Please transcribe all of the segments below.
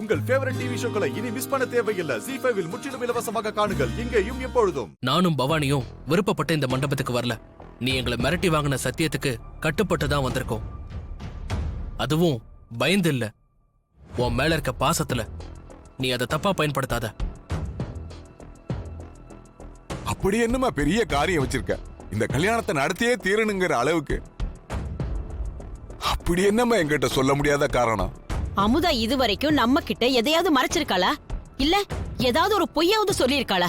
உங்கள் favourite TV ஷோக்களை இனி miss பண்ண தேவையில்லை. ZEE5 இல் முற்றிலும் இலவசமாக காணுங்கள், இங்கேயும் எப்பொழுதும். நானும் பவானியும் விருப்பப்பட்ட இந்த மண்டபத்துக்கு வரல. நீ எங்களை மிரட்டி வாங்கின சத்தியத்துக்கு கட்டுப்பட்டு தான் வந்திருக்கோம். அதுவும் பயந்து இல்ல, உன் மேல இருக்க பாசத்துல. நீ அதை தப்பா பயன்படுத்தாத. அப்படி என்னமா பெரிய காரியம் வச்சிருக்க? இந்த கல்யாணத்தை நடத்தியே தீரணுங்கிற அளவுக்கு அப்படி என்னமா என்கிட்ட சொல்ல முடியாத காரணம்? அமுதா இதுவரைக்கும் நம்ம கிட்ட எதையாவது மறைச்சிருக்காளா? இல்ல ஏதாவது ஒரு பொய்யாவது சொல்லிருக்காளா?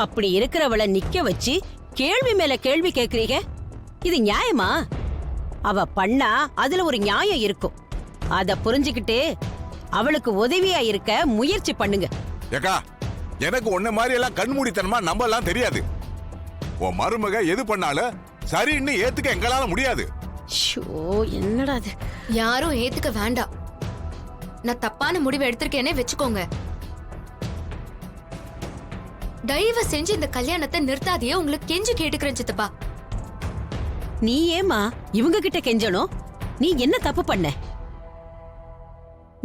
அப்படி இருக்கிறவளை நிக்க வச்சு கேள்வி மேல கேள்வி கேக்குறீங்க, இது நியாயமா? அவ பண்ணா அதுல ஒரு நியாயம் இருக்கும். அத புரிஞ்சுக்கிட்டு அவளுக்கு உதவியா இருக்க முயற்சி பண்ணுங்க. ஏக்கா, எனக்கு உன்ன மாதிரி எல்லாம் கண்மூடித்தனமா நம்பலாம் தெரியாது. உன் மருமக எது பண்ணாலும் சரின்னு ஏத்துக்க எங்களால முடியாது. ஷோ, என்னடா இது? யாரும் ஏத்துக்க வேண்டாம். நான் தப்பான முடிவு எடுத்திருக்கேனே வெச்சுக்கோங்க. தயவு செஞ்சு இந்த கல்யாணத்தை நிறுத்தாதையே, உங்களுக்கு கெஞ்சி கேட்டுக்கிறேன் சித்தப்பா. நீ ஏமா இவங்க கிட்ட கெஞ்சணும்? நீ என்ன தப்பு பண்ண?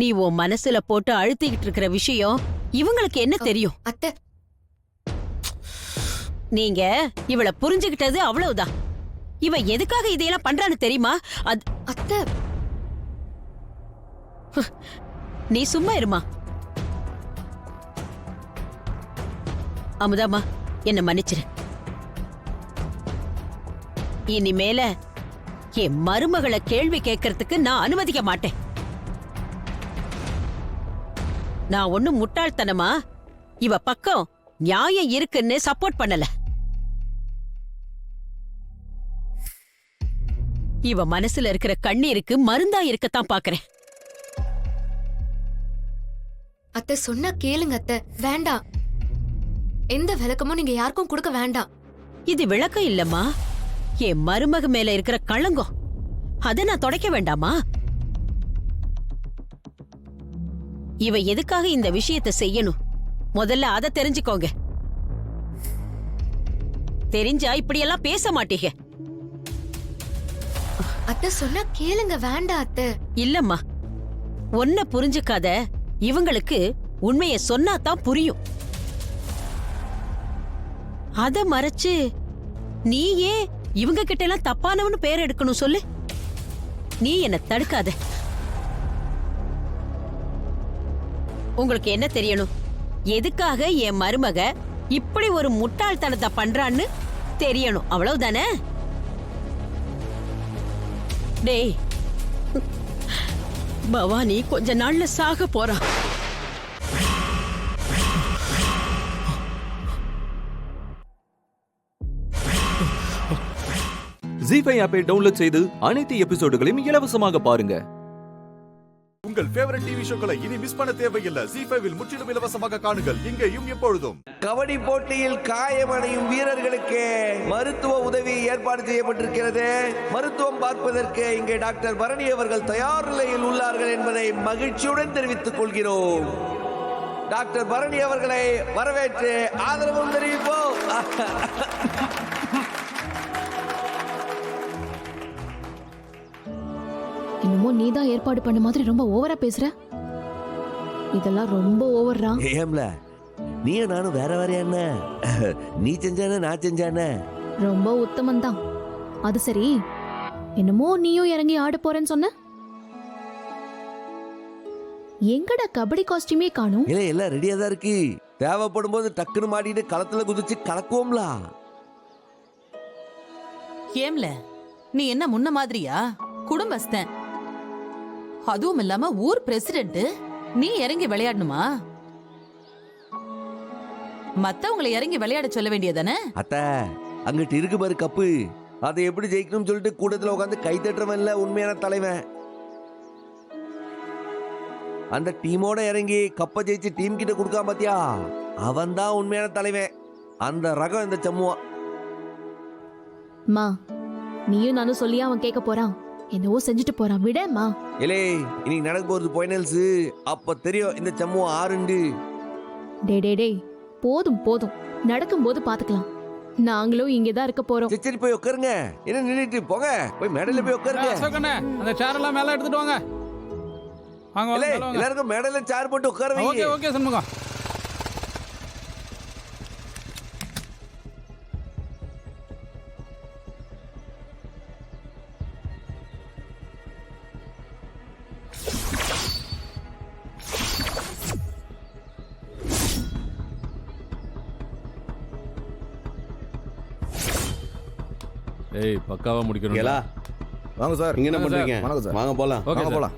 நீ உன் மனசுல போட்டு அழுத்திக்கிட்டு இருக்கிற விஷயம் இவங்களுக்கு என்ன தெரியும்? அத்தை, நீங்க இவள புரிஞ்சுகிட்டது அவ்வளவுதான். இவ எதுக்காக இதையெல்லாம் பண்றான்னு தெரியுமா? அத்தை, நீ சும்மா இருமா. அமுதாமா, என்ன மன்னிச்சிரு. இனிமேல என் மருமகளை கேள்வி கேட்கறதுக்கு நான் அனுமதிக்க மாட்டேன். நான் ஒண்ணும் முட்டாள்தனமா இவ பக்கம் நியாயம் இருக்குன்னு சப்போர்ட் பண்ணல. இவ மனசுல இருக்கிற கண்ணீருக்கு மருந்தா இருக்கத்தான் பாக்குறேன். அத்தை சொன்னா கேளுங்க அத்தை. வேண்டாம், எந்த விளக்கமும் நீங்க யாருக்கும் கொடுக்க வேண்டாம். இது விளக்கம் இல்லம்மா, என் மருமக மேல இருக்கிற களங்கம். அத நான் தொடக்க வேண்டாமா? இவ எதுக்காக இந்த விஷயத்தை செய்யணும், முதல்ல அத தெரிஞ்சுக்கோங்க. தெரிஞ்சா இப்படியெல்லாம் பேச மாட்டீங்க. அத்தை சொன்னா கேளுங்க. வேண்டாம் அத்தை. இல்லம்மா, ஒன்ன புரிஞ்சுக்காத இவங்களுக்கு உண்மையை சொன்னாதான் புரியும். அத மறைச்சு நீயே இவங்க கிட்ட எல்லாம் தப்பானவனு பேர் எடுக்கணும் சொல்லு. நீ என்ன தடுக்காத. உங்களுக்கு என்ன தெரியணும்? எதுக்காக என் மருமக இப்படி ஒரு முட்டாள்தனத்தை பண்றான்னு தெரியணும், அவ்வளவுதானே? டேய், பவானி கொஞ்ச நாள்ல சாக போறா. ZEE5 ஆப்பை டவுன்லோட் செய்து அனைத்து எபிசோடுகளையும் இலவசமாக பாருங்க. உங்கள் ஃபேவரட் டிவி ஷோக்களை இனி மிஸ் பண்ண தேவையில்லை. ZEE5 இல் முற்றிலும் இலவசமாக காணுங்கள், இங்கேயும் எப்பொழுதும். கபடி போட்டியில் காயமடையும் வீரர்களுக்கு மருத்துவ உதவி ஏற்பாடு செய்யப்பட்டிருக்கிறது. மருத்துவம் பார்ப்பதற்கு இங்கே டாக்டர் பரணி அவர்கள் தயார் நிலையில் உள்ளார்கள் என்பதை மகிழ்ச்சியுடன் தெரிவித்துக் கொள்கிறோம். டாக்டர் பரணி அவர்களை வரவேற்று ஆதரவும் தெரிவிப்போம். என்னமோ நீதான் ஏற்பாடு பண்ண மாதிரி ரொம்ப ஓவரா பேசுற. இதெல்லாம் ரொம்ப ஓவர்ரா. ஏம்ல, நீயும் நானும் வேற வேற என்ன? நீ செஞ்சானே நான் செஞ்சானே? ரொம்ப உத்தமன்தான். அது சரி, என்னமோ நீயும் இறங்கி ஆட போறேன்னு சொன்ன. எங்கடா கபடி காஸ்டியூமே காணும்? இல்ல, எல்லாம் ரெடியா தான் இருக்கு. தேவைப்படும் போது டக்குன்னு மாட்டிட்டு களத்துல குதிச்சு கலக்குவோம்ல. ஏம்ல, நீ என்ன முன்ன மாதிரியா? குடும்பஸ்தன், அதுவும் இல்லாம ஊர் பிரசிடென்ட். நீ இறங்கி விளையாடணுமா? மத்தவங்களை இறங்கி விளையாட சொல்ல வேண்டியதானே? அத்த, அங்கிட்டு இருக்கு பாரு கப்பு, அதை எப்படி ஜெயிக்கணும்னு சொல்லிட்டு கூட்டத்துல உட்காந்து கை தட்டுறவன் இல்ல உண்மையான தலைவன். அந்த டீமோட இறங்கி கப்பை ஜெயிச்சு டீம் கிட்ட கொடுக்காம பாத்தியா, அவன் தான் உண்மையான தலைவன். அந்த ரகம் இந்த சம்முவா. மா, நீயும் நானும் சொல்லி அவன் கேட்க போறான். என்னவோ செஞ்சுட்டு போறான், விடமா. இலே, இன்னைக்கு நடக்க போறது ஃபைனல்ஸ். அப்ப தெரியும் இந்த சம்முவா ஆறுண்டு. டே, போதும் போதும், நடக்கும் போது பாத்துக்கலாம். நாங்களும் இங்கதான் இருக்க போறோம். சரி போய் உட்காருங்க. என்ன நின்னுட்டு போங்க, போய் மேடையில போய் உட்காருங்க. அந்த சேர் எல்லாம் மேல எடுத்துட்டு வாங்க. இல்ல, எல்லாருக்கும் மேடையில சேர் போட்டு உட்கார வைங்க. ஓகே சண்முகம். ஏய் பக்காவா முடிக்கணும். ஏலா, வாங்க சார். நீங்க என்ன வாங்க சார். பண்றீங்க? வணக்கம் சார். வாங்க போலாம். ஓகே வாங்க சார். போலாம்.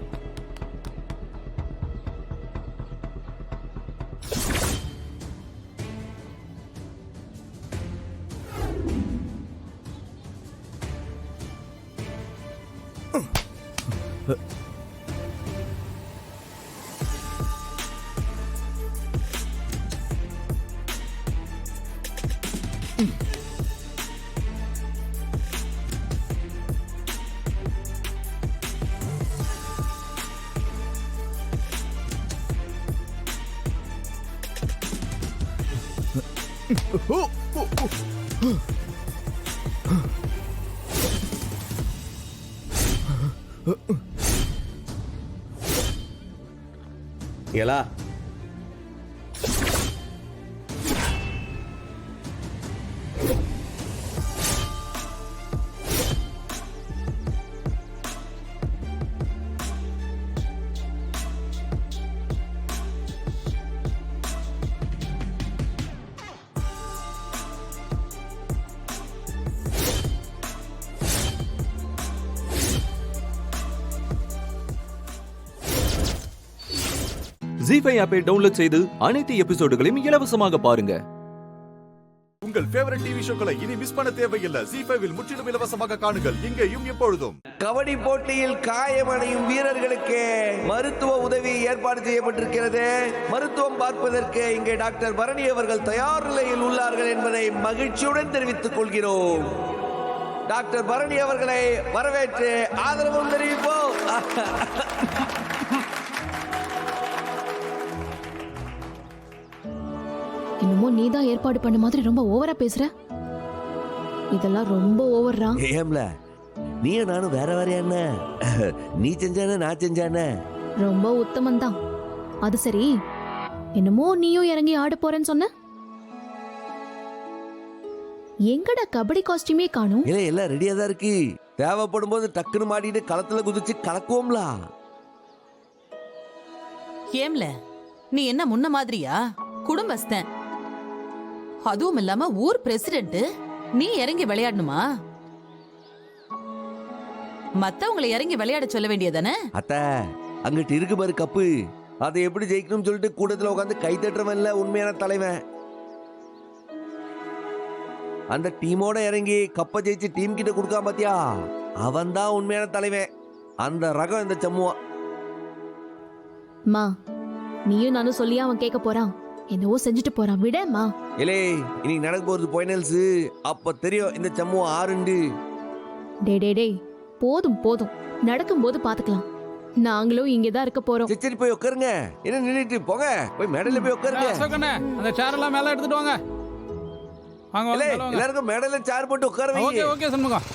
ஏலா, ஜி5 ஆப்பை டவுன்லோட் செய்து அனைத்து எபிசோடுகளையும் இலவசமாக பாருங்க. உங்கள் ஃபேவரட் டிவி ஷோக்களை இனி மிஸ் பண்ண தேவையில்லை. ஜி5வில் முற்றிலும் இலவசமாக காணுங்கள் இங்கேயும் எப்பொழுதும். கபடி போட்டியில் காயமடையும் வீரர்களுக்கு மருத்துவ உதவி ஏற்பாடு செய்யப்பட்டிருக்கிறது. மருத்துவம் பார்ப்பதற்கு இங்கே டாக்டர் பரணி அவர்கள் தயார் நிலையில் உள்ளார்கள் என்பதை மகிழ்ச்சியுடன் தெரிவித்துக் கொள்கிறோம். டாக்டர் பரணி அவர்களை வரவேற்று ஆதரவும் தெரிவிப்போம். என்னமோ நீதான் ஏற்பாடு பண்ண மாதிரி ரொம்ப ஓவரா பேசுற. இதெல்லாம் ரொம்ப ஓவர்ரா. ஏம்ல, நீ நானும் வேற வேற என்ன? நீ செஞ்சானே நான் செஞ்சானே? ரொம்ப உத்தமன்தான். அது சரி, என்னமோ நீயும் இறங்கி ஆட போறேன்னு சொன்ன. எங்கடா கபடி காஸ்டியூமே காணும்? இல்ல, எல்லாம் ரெடியா தான் இருக்கு. தேவைப்படும் போது டக்குன்னு மாட்டிட்டு களத்துல குதிச்சு கலக்குவோம்ல. ஏம்ல நீ என்ன முன்ன மாதிரியா? குடும்பஸ்தன், அதுவும் இல்லாம ஊர் பிரசிடென்ட். நீ இறங்கி விளையாடணுமா? மத்தவங்களை இறங்கி விளையாட சொல்ல வேண்டியதானே? அத்த, அங்கிட்டு இருக்கு பாரு கப்பு, அதை எப்படி ஜெயிக்கணும்னு சொல்லிட்டு கூட்டத்துல உட்காந்து கை தட்டுறவன் இல்ல உண்மையான தலைவன். அந்த டீமோட இறங்கி கப்ப ஜெயிச்சு டீம் கிட்ட கொடுக்காம பாத்தியா, அவன் தான் உண்மையான தலைவன். அந்த ரகம் இந்த சம்முவா. மா, நீயும் நானும் சொல்லியா அவன் கேட்க போறான்? என்னவோ செஞ்சுட்டு போறான், விடமா. இல்லே, இன்னைக்கு நடக்க போறது ஃபைனல்ஸ். அப்ப தெரியும் இந்த சம்முவா ஆறுண்டு. டே போதும் போதும், நடக்கும்போது பாத்துக்கலாம். நாங்களும் இங்கதான் இருக்க போறோம். சரி போய் உட்காருங்க. என்ன நின்னுட்டு போங்க, போய் மேடையில போய் உட்காருங்க. அசோகண்ணே, அந்த சேர் எல்லாம் மேல எடுத்துட்டு வாங்க. வாங்க இல்ல, வாங்க, வாங்க. எல்லாருக்கும் மேடையில சேர் போட்டு உட்கார வைங்க. Okay okay Shanmugam.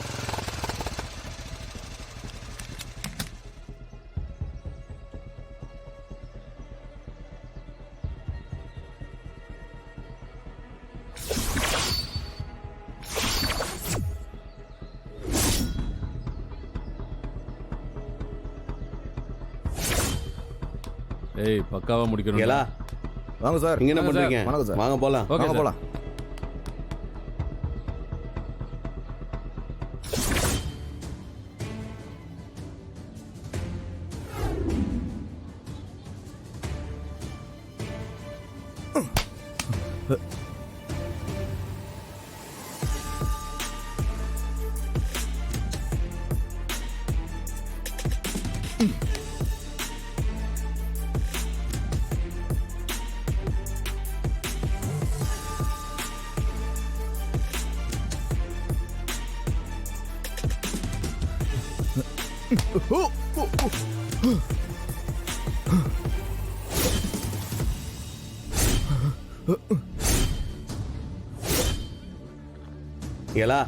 ஏய் பக்காவா முடிக்கணும். ஏலா, வாங்க சார். நீங்க என்ன வாங்க சார். பண்றீங்க? வணக்கம் சார். வாங்க போலாம். ஓகே வாங்க சார். போலாம். ஏலா,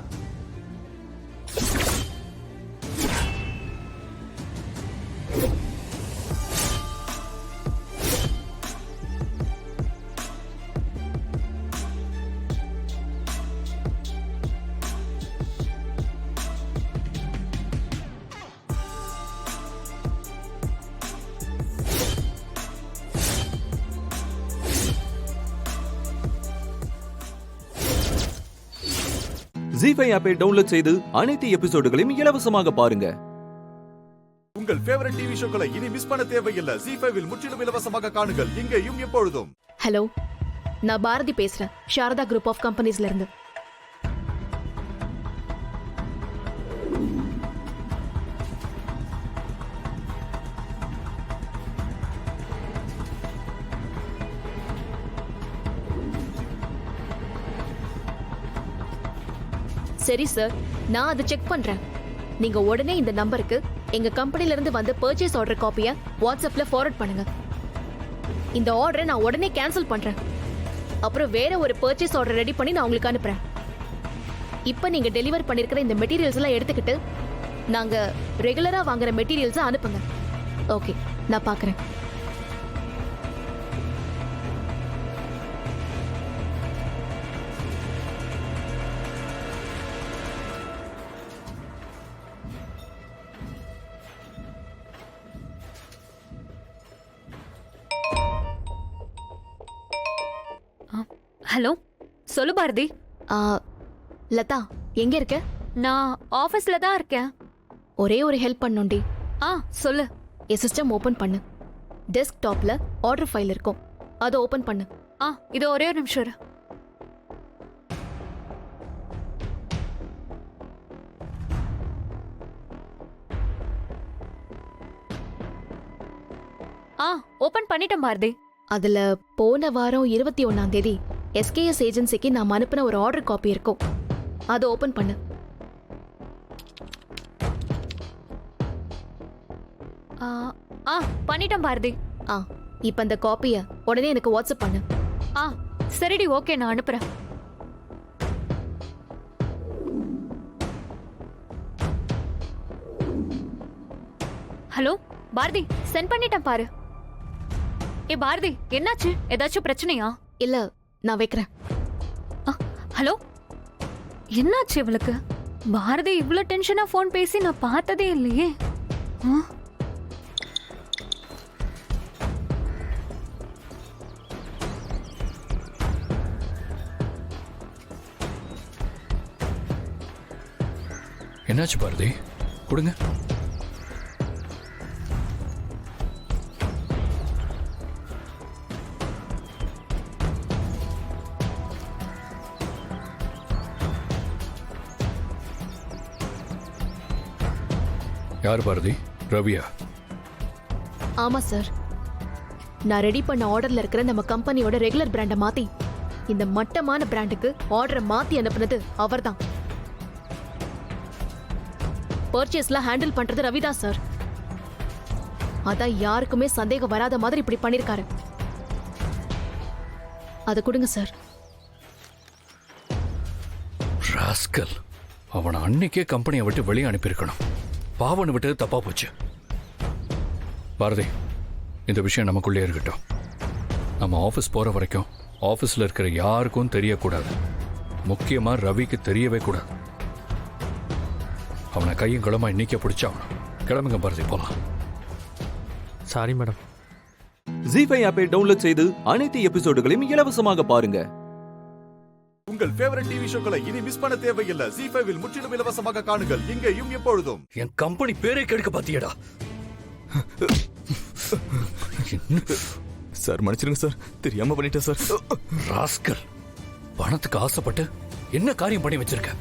ஜி5 ஆப்பை டவுன்லோட் செய்து அனைத்து எபிசோடுகளையும் இலவசமாக பாருங்க. உங்கள் ஃபேவரட் டிவி ஷோக்களை இனி மிஸ் பண்ண தேவையில்லை. ஜி5 முற்றிலும் இலவசமாக காணுங்கள் இங்கேயும் எப்பொழுதும். ஹலோ, நான் பாரதி பேசுறேன், சாரதா குரூப் ஆஃப் கம்பெனிஸ்ல இருந்து. சரி சார், நான் அதை செக் பண்றேன். நீங்க உடனே இந்த நம்பருக்கு எங்க கம்பெனில இருந்து வந்த பர்ச்சேஸ் ஆர்டர் காப்பியை வாட்ஸ்அப்ல ஃபார்வர்ட் பண்ணுங்க. இந்த ஆர்டரை நான் உடனே கேன்சல் பண்றேன். அப்புறம் வேற ஒரு பர்ச்சேஸ் ஆர்டர் ரெடி பண்ணி நான் உங்களுக்கு அனுப்புறேன். இப்போ நீங்க டெலிவர் பண்ணிருக்கிற இந்த மெட்டீரியல்ஸ் எல்லாம் எடுத்துக்கிட்டு நாங்க ரெகுலரா வாங்குற மெட்டீரியல்ஸை அனுப்புங்க. ஓகே, நான் பார்க்கறேன். ஹலோ, சொல்லு பாரதி. லதா, எங்க இருக்க? நான் ஆபீஸ்ல தான் இருக்கேன். ஒரே ஒரு ஹெல்ப் பண்ணுண்டி. சொல்லு. என் சிஸ்டம் ஓபன் பண்ணு. டெஸ்க்டாப்ல ஆர்டர் ஃபைல் இருக்கும், அதை ஓபன் பண்ணு. இது ஒரே ஒரு நிமிஷம் இரு. ஓபன் பண்ணிட்டேன் பாரதி. அதுல போன வாரம் 21ஆம் தேதி SKS ஏஜென்சிக்கு நாம் அனுப்பின ஒரு ஆர்டர் காப்பி இருக்கும், அதை ஓபன் பண்ணு. பண்ணிட்டேன் பாரதி. இப்ப அந்த காப்பிய உடனே எனக்கு வாட்ஸ்அப் பண்ணு. சரிடி, ஓகே, நான் அனுப்புறேன். ஹலோ பாரதி, சென்ட் பண்ணிட்டேன் பாரு. பாரதி, என்னாச்சு? ஏதாச்சும் பிரச்சனையா? இல்ல, நான் வைக்கிறேன். ஹலோ, என்னாச்சு இவளுக்கு? பாரதி இவ்வளவு டென்ஷனா போன் பேசி நான் பார்த்ததே இல்லையே. என்னாச்சு பாரதி? கொடுங்க. யார் பாரதி? ரவியா? ஆமா சார், நான் ரெடி பண்ண ஆர்டர்ல இருக்கிற நம்ம கம்பெனியோட ரெகுலர் பிராண்டை மாத்தி இந்த மட்டமான பிராண்டுக்கு ஆர்டரை மாத்தி அனுப்புனது அவர்தான். பர்ச்சேஸ்ல ஹேண்டில் பண்றது ரவிதா சார். அதான் யாருக்குமே சந்தேகம் வராத மாதிரி இப்படி பண்ணிருக்காரு. அதை கொடுங்க சார். ராஸ்கல், அவனை அன்னைக்கே கம்பெனியை விட்டு வெளியே அனுப்பியிருக்கணும். பாவனை விட்டது தப்பா போச்சு. பாரதி, இந்த விஷயம் நமக்குள்ளே இருக்கட்டும். நம்ம ஆஃபீஸ் போற வரைக்கும் ஆஃபீஸில் இருக்கிற யாருக்கும் தெரியக்கூடாது. முக்கியமா ரவிக்கு தெரியவே கூடாது. அவனை கையும் களமா இன்னைக்கே பிடிச்சாகணும். கிளம்புங்க பாரதி, போலாம். Sorry madam. ஜி5 ஆப்பை டவுன்லோட் செய்து அனைத்து எபிசோடுகளையும் இலவசமாக பாருங்க. உங்கள் ஃபேவரட் டிவி ஷோக்களை இனி மிஸ் பண்ண தேவையில்லை. ஜி5 முற்றிலும் இலவசமாக காணுங்கள் இங்கேயும் எப்பொழுதும். என் கம்பெனி பேரை கெடுக்க பாத்தியடா. சார் மன்னிச்சிருங்க சார், தெரியாம பண்ணிட்டேன் சார். ராஸ்கல், பணத்துக்கு ஆசைப்பட்டு என்ன காரியம் பண்ணி வச்சிருக்க?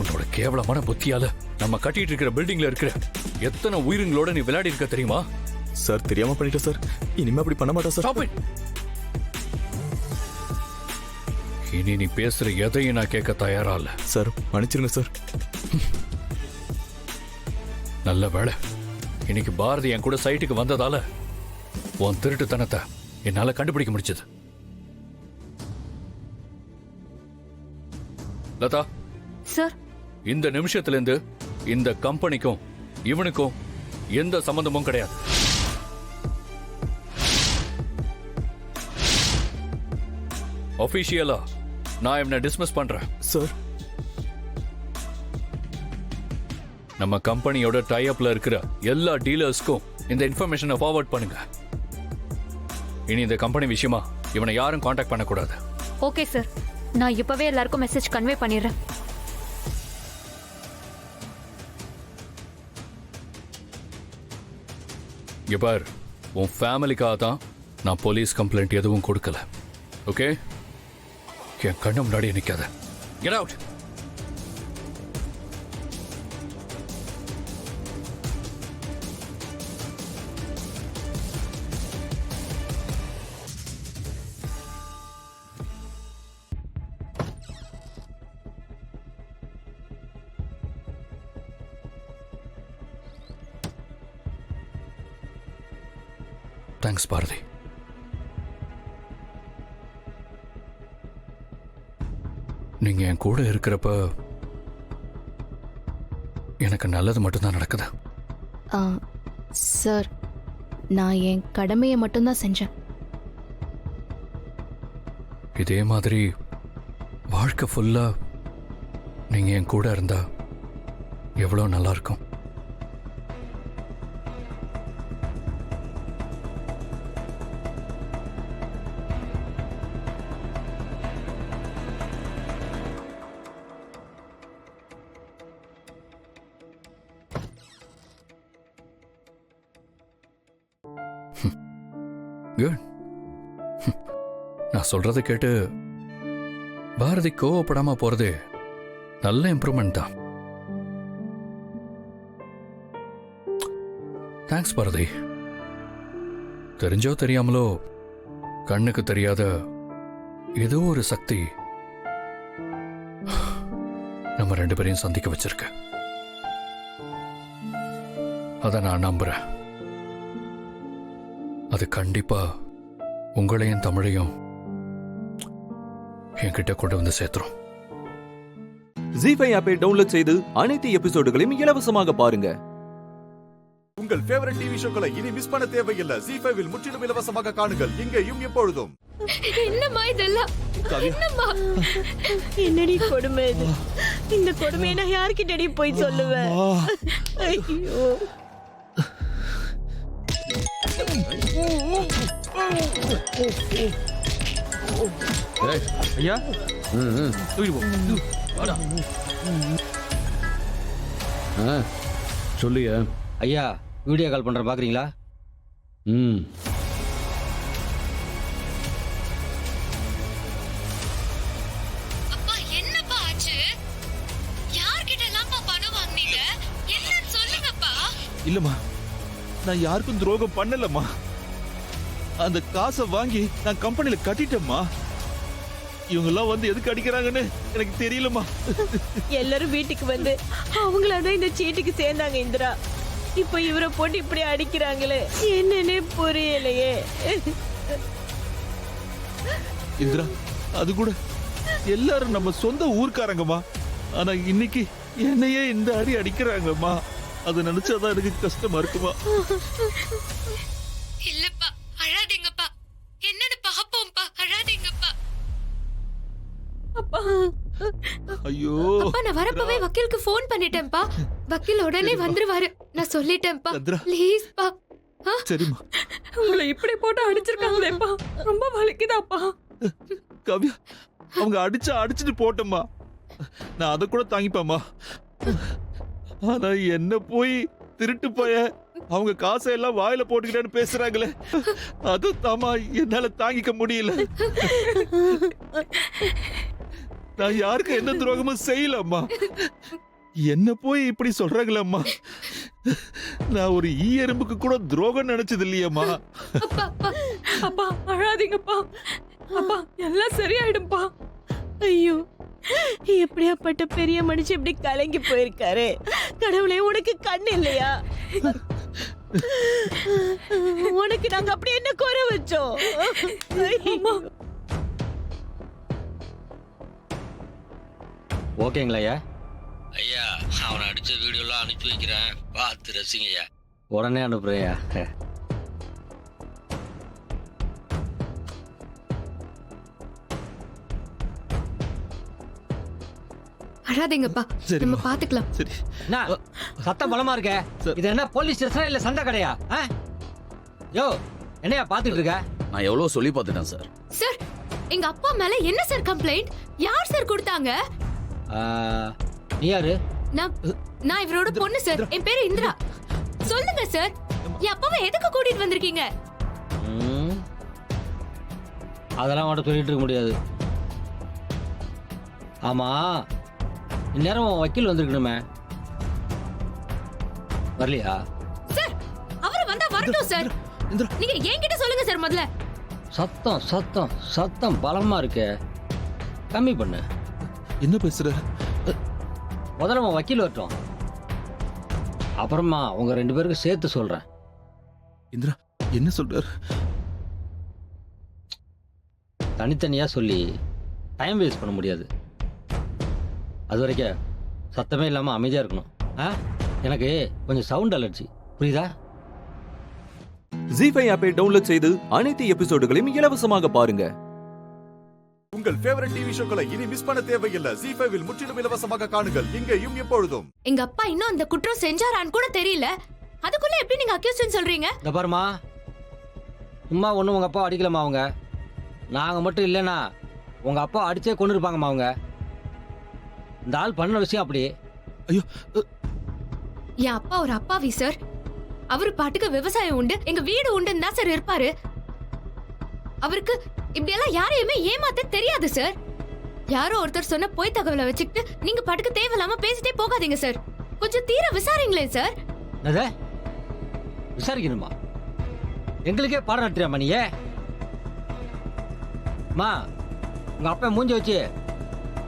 உன்னோட கேவலமான புத்தியால நம்ம கட்டிட்டு இருக்கிற பில்டிங்ல இருக்கிற எத்தனை உயிரினங்களோட நீ விளையாடி இருக்க தெரியுமா? சார் தெரியாம பண்ணிட்டேன் சார், இனிமே அப்படி பண்ண மாட்டேன் சார். இனி நீ பேசுற எதையும் நான் கேட்க தயாரா இல்ல. சார் மன்னிச்சிருங்க சார். நல்ல வேளை இன்னைக்கு பாரதி என் கூட சைட்டுக்கு வந்ததால உன் திருட்டுத்தனத்தை என்னால கண்டுபிடிக்க முடிச்சது. லதா சார், இந்த நிமிஷத்துல இருந்து இந்த கம்பெனிக்கும் இவனுக்கும் எந்த சம்பந்தமும் கிடையாது. ஆபீஷியலா நான் இவனை டிஸ்மிஸ் பண்றேன். சார், நம்ம கம்பெனியோட டை அப்ல இருக்கிற எல்லா டீலர்ஸ்க்கும் இந்த இன்ஃபர்மேஷனை ஃபார்வர்ட் பண்ணுங்க. இனி இந்த கம்பெனி விஷயமா இவனை யாரும் காண்டாக்ட் பண்ணக்கூடாது. Okay sir. நான் இப்பவே எல்லாருக்கும் மெசேஜ் கன்வே பண்ணிடுறேன். இங்க பார், உன் ஃபேமிலிக்காக தான் நான் போலீஸ் கம்ப்ளைண்ட் எதுவும் கொடுக்கல. ஓகே, என் கண்ணு முன்னாடியே நிக்காத. Get out. தேங்க்ஸ் பாரதி. நீங்க என் கூட இருக்கிறப்ப எனக்கு நல்லது மட்டும்தான் நடக்குது. சார், நான் என் கடமையை மட்டும்தான் செஞ்சேன். இதே மாதிரி வாழ்க்கை ஃபுல்லா நீங்க என் கூட இருந்தா எவ்வளவு நல்லா இருக்கும். குட். நான் சொல்றதை கேட்டு பாரதி கோவப்படாம போறது நல்ல இம்ப்ரூவ்மெண்ட் தான். தேங்க்ஸ் பாரதி. தெரிஞ்சோ தெரியாமலோ கண்ணுக்கு தெரியாத ஏதோ ஒரு சக்தி நம்ம ரெண்டு பேரையும் சந்திக்க வச்சிருக்க. அத நான் நம்புறேன். அது கண்டிப்பா உங்களையும் தமிழையும் என்கிட்ட கொண்டு வந்து சேர்த்துரும். ஜி5 ஆப்பை டவுன்லோட் செய்து அனைத்து எபிசோடுகளையும் இலவசமாக பாருங்க. உங்கள் ஃபேவரட் டிவி ஷோக்களை இனி மிஸ் பண்ண தேவையில்லை. ஜி5 முற்றிலும் இலவசமாக காணுங்கள், இங்கேயும் எப்பொழுதும். என்னம்மா இதெல்லாம்? என்னம்மா? என்னடி கொடுமை இது? இந்த கொடுமையை நான் யார்கிட்டடி போய் சொல்லுவேன்? ஐயோ, ஐயா சொல்லுங்க ஐயா. வீடியோ கால் பண்ற பாக்குறீங்களா? அப்பா என்னப்பா ஆச்சு? யார்கிட்ட எல்லாம்ப்பா பணம் வாங்குனீங்க? என்னன்னு சொல்லுங்கப்பா. இல்லம்மா, நான் யாருக்கும் துரோகம் பண்ணலம்மா. அந்த காசை வாங்கி நான் கம்பெனில கட்டிட்டேம்மா. இவங்க எல்லாம் வந்து எதுக்கு அடிக்கிறாங்கன்னு எனக்கு தெரியலம்மா. எல்லாரும் வீட்டுக்கு வந்து அவங்களாதான் இந்த சீட்டுக்கு சேர்ந்தாங்க இந்திரா. இப்ப இவரை போட்டு இப்படி அடிக்கிறாங்களே, என்னன்னே புரியலையே. இந்திரா, அது கூட எல்லாரும் நம்ம சொந்த ஊர்க்காரங்கம்மா. ஆனா இன்னைக்கு என்னையே இந்த அடி அடிக்கிறாங்கம்மா. அது நினைச்சாதான் எனக்கு கஷ்டமா இருக்குமா. இல்லப்பா, அழாதீங்கப்பா. என்னன்னு பாப்போம்ப்பா, அழாதீங்கப்பா. அப்பா, ஐயோ, அப்பா, நான் வரப்பவே வக்கீலுக்கு ஃபோன் பண்ணிட்டேன்ப்பா. வக்கீல் உடனே வந்துருவாரு. நான் சொல்லிட்டேன்ப்பா. ப்ளீஸ்ப்பா. சரிம்மா. உங்களை இப்படி போட்டு அடிச்சிருக்காங்களேப்பா, ரொம்ப வலிக்குதாப்பா. கவ்யா, அவங்க அடிச்சுட்டு போட்டோம்மா. நான் அதை கூட தாங்கிப்பேம்மா. ஆனா என்ன போய் திருட்டு போய அவங்க காசை எல்லாம் வாயில போட்டுக்கிட்டேன்னு பேசுறாங்களே, அது தாமா என்னால தாங்கிக்க முடியல. நான் யாருக்கு எந்த துரோகமும் செய்யலம்மா. என்ன போய் இப்படி சொல்றாங்களேம்மா. நான் ஒரு எறும்புக்கு கூட துரோகம் நினைச்சது இல்லையம்மா. அப்பா, அழாதீங்கப்பா. அப்பா, எல்லாம் சரியாயிடும்பா. ஐயோ, எப்படியாப்பட்ட பெரிய மனுஷன் இப்படி கலங்கி போயிருக்காரு. கடவுளே, உனக்கு கண் இல்லையா? உனக்கு நாங்க அப்படி என்ன குறை வச்சோம்? ஓகேங்களா ஐயா? ஐயா, அவனை அடிச்ச வீடியோலாம் அனுப்பி வைக்கிறேன், பார்த்து ரசிங்கய்யா. உடனே அனுப்புறேயா. அழாதீங்கப்பா, நம்ம பாத்துக்கலாம். சரி. சத்தம் பலமா இருக்க. இது என்ன போலீஸ் ஸ்டேஷனா இல்ல சண்டை கடையா? யோ, என்னையா பாத்துட்டு இருக்க? நான் எவ்வளவு சொல்லி பார்த்துட்டேன் சார். சார், எங்க அப்பா மேல என்ன சார் கம்ப்ளைண்ட்? யார் சார் கொடுத்தாங்க? நீ யாரு? நான் இவரோட பொண்ணு சார். என் பேரு இந்திரா. சொல்லுங்க சார், என் அப்பாவை எதுக்கு கூட்டிட்டு வந்திருக்கீங்க? அதெல்லாம் மட்டும் சொல்லிட்டு இருக்க முடியாது. ஆமா, இந்நேரம் வக்கீல் வந்திருக்கணுமே, வரலையா? சார், அவர் வந்தா வரட்டும் சார். நீங்க என்கிட்ட சொல்லுங்க சார் முதல்ல. சத்தம் சத்தம் சத்தம் பலமா இருக்கு, கம்மி பண்ணு. என்ன பேசுற? முதல்ல வக்கீல் வரட்டும், அப்புறமா உங்க 2 பேருக்கு சேர்த்து சொல்றேன். இந்திரா என்ன சொல்றாரு? தனித்தனியா சொல்லி டைம் வேஸ்ட் பண்ண முடியாது. அது வரைக்கும் சத்தமே இல்லாம அமைதியா இருக்கணும். எனக்கு கொஞ்சம் சவுண்ட் அலர்ஜி, புரியுதா? ஜி5 ஆப்பை டவுன்லோட் செய்து அனைத்து எபிசோடுகளையும் இலவசமாக பாருங்க. உங்கள் ஃபேவரட் டிவி ஷோக்களை இனி மிஸ் பண்ண தேவையில்லை. ஜி5 இல் முற்றிலும் இலவசமாக காணுங்கள், இங்கேயும் எப்பொழுதும். எங்க அப்பா இன்னும் அந்த குற்றம் செஞ்சாரான்னு கூட தெரியல, அதுக்குள்ள எப்படி நீங்க அக்யூஸ்ட்னு சொல்றீங்க? இந்த பாருமா, சும்மா ஒண்ணு உங்க அப்பா அடிக்கலமா. அவங்க நாங்க மட்டும் இல்லைன்னா உங்க அப்பா அடிச்சே கொண்டு இருப்பாங்கம்மா. அவங்க இந்த ஆள் பண்ண விஷயம் அப்படி. ஐயோ, என் அப்பா ஒரு அப்பாவி சார். அவரு பாட்டுக்கு விவசாயம் உண்டு, எங்க வீடு உண்டுன்னு தான் சார் இருப்பாரு. அவருக்கு இப்படி எல்லாம் யாரையுமே ஏமாத்த தெரியாது சார். யாரோ ஒருத்தர் சொன்ன பொய் தகவலை வச்சுக்கிட்டு நீங்க பாட்டுக்கு தேவையில்லாம பேசிட்டே போகாதீங்க சார். கொஞ்சம் தீர விசாரிங்களேன் சார். விசாரிக்கணுமா? எங்களுக்கே பாடம் நடத்துறியாமா நீயே? மா, உங்க அப்பா மூஞ்சி வச்சு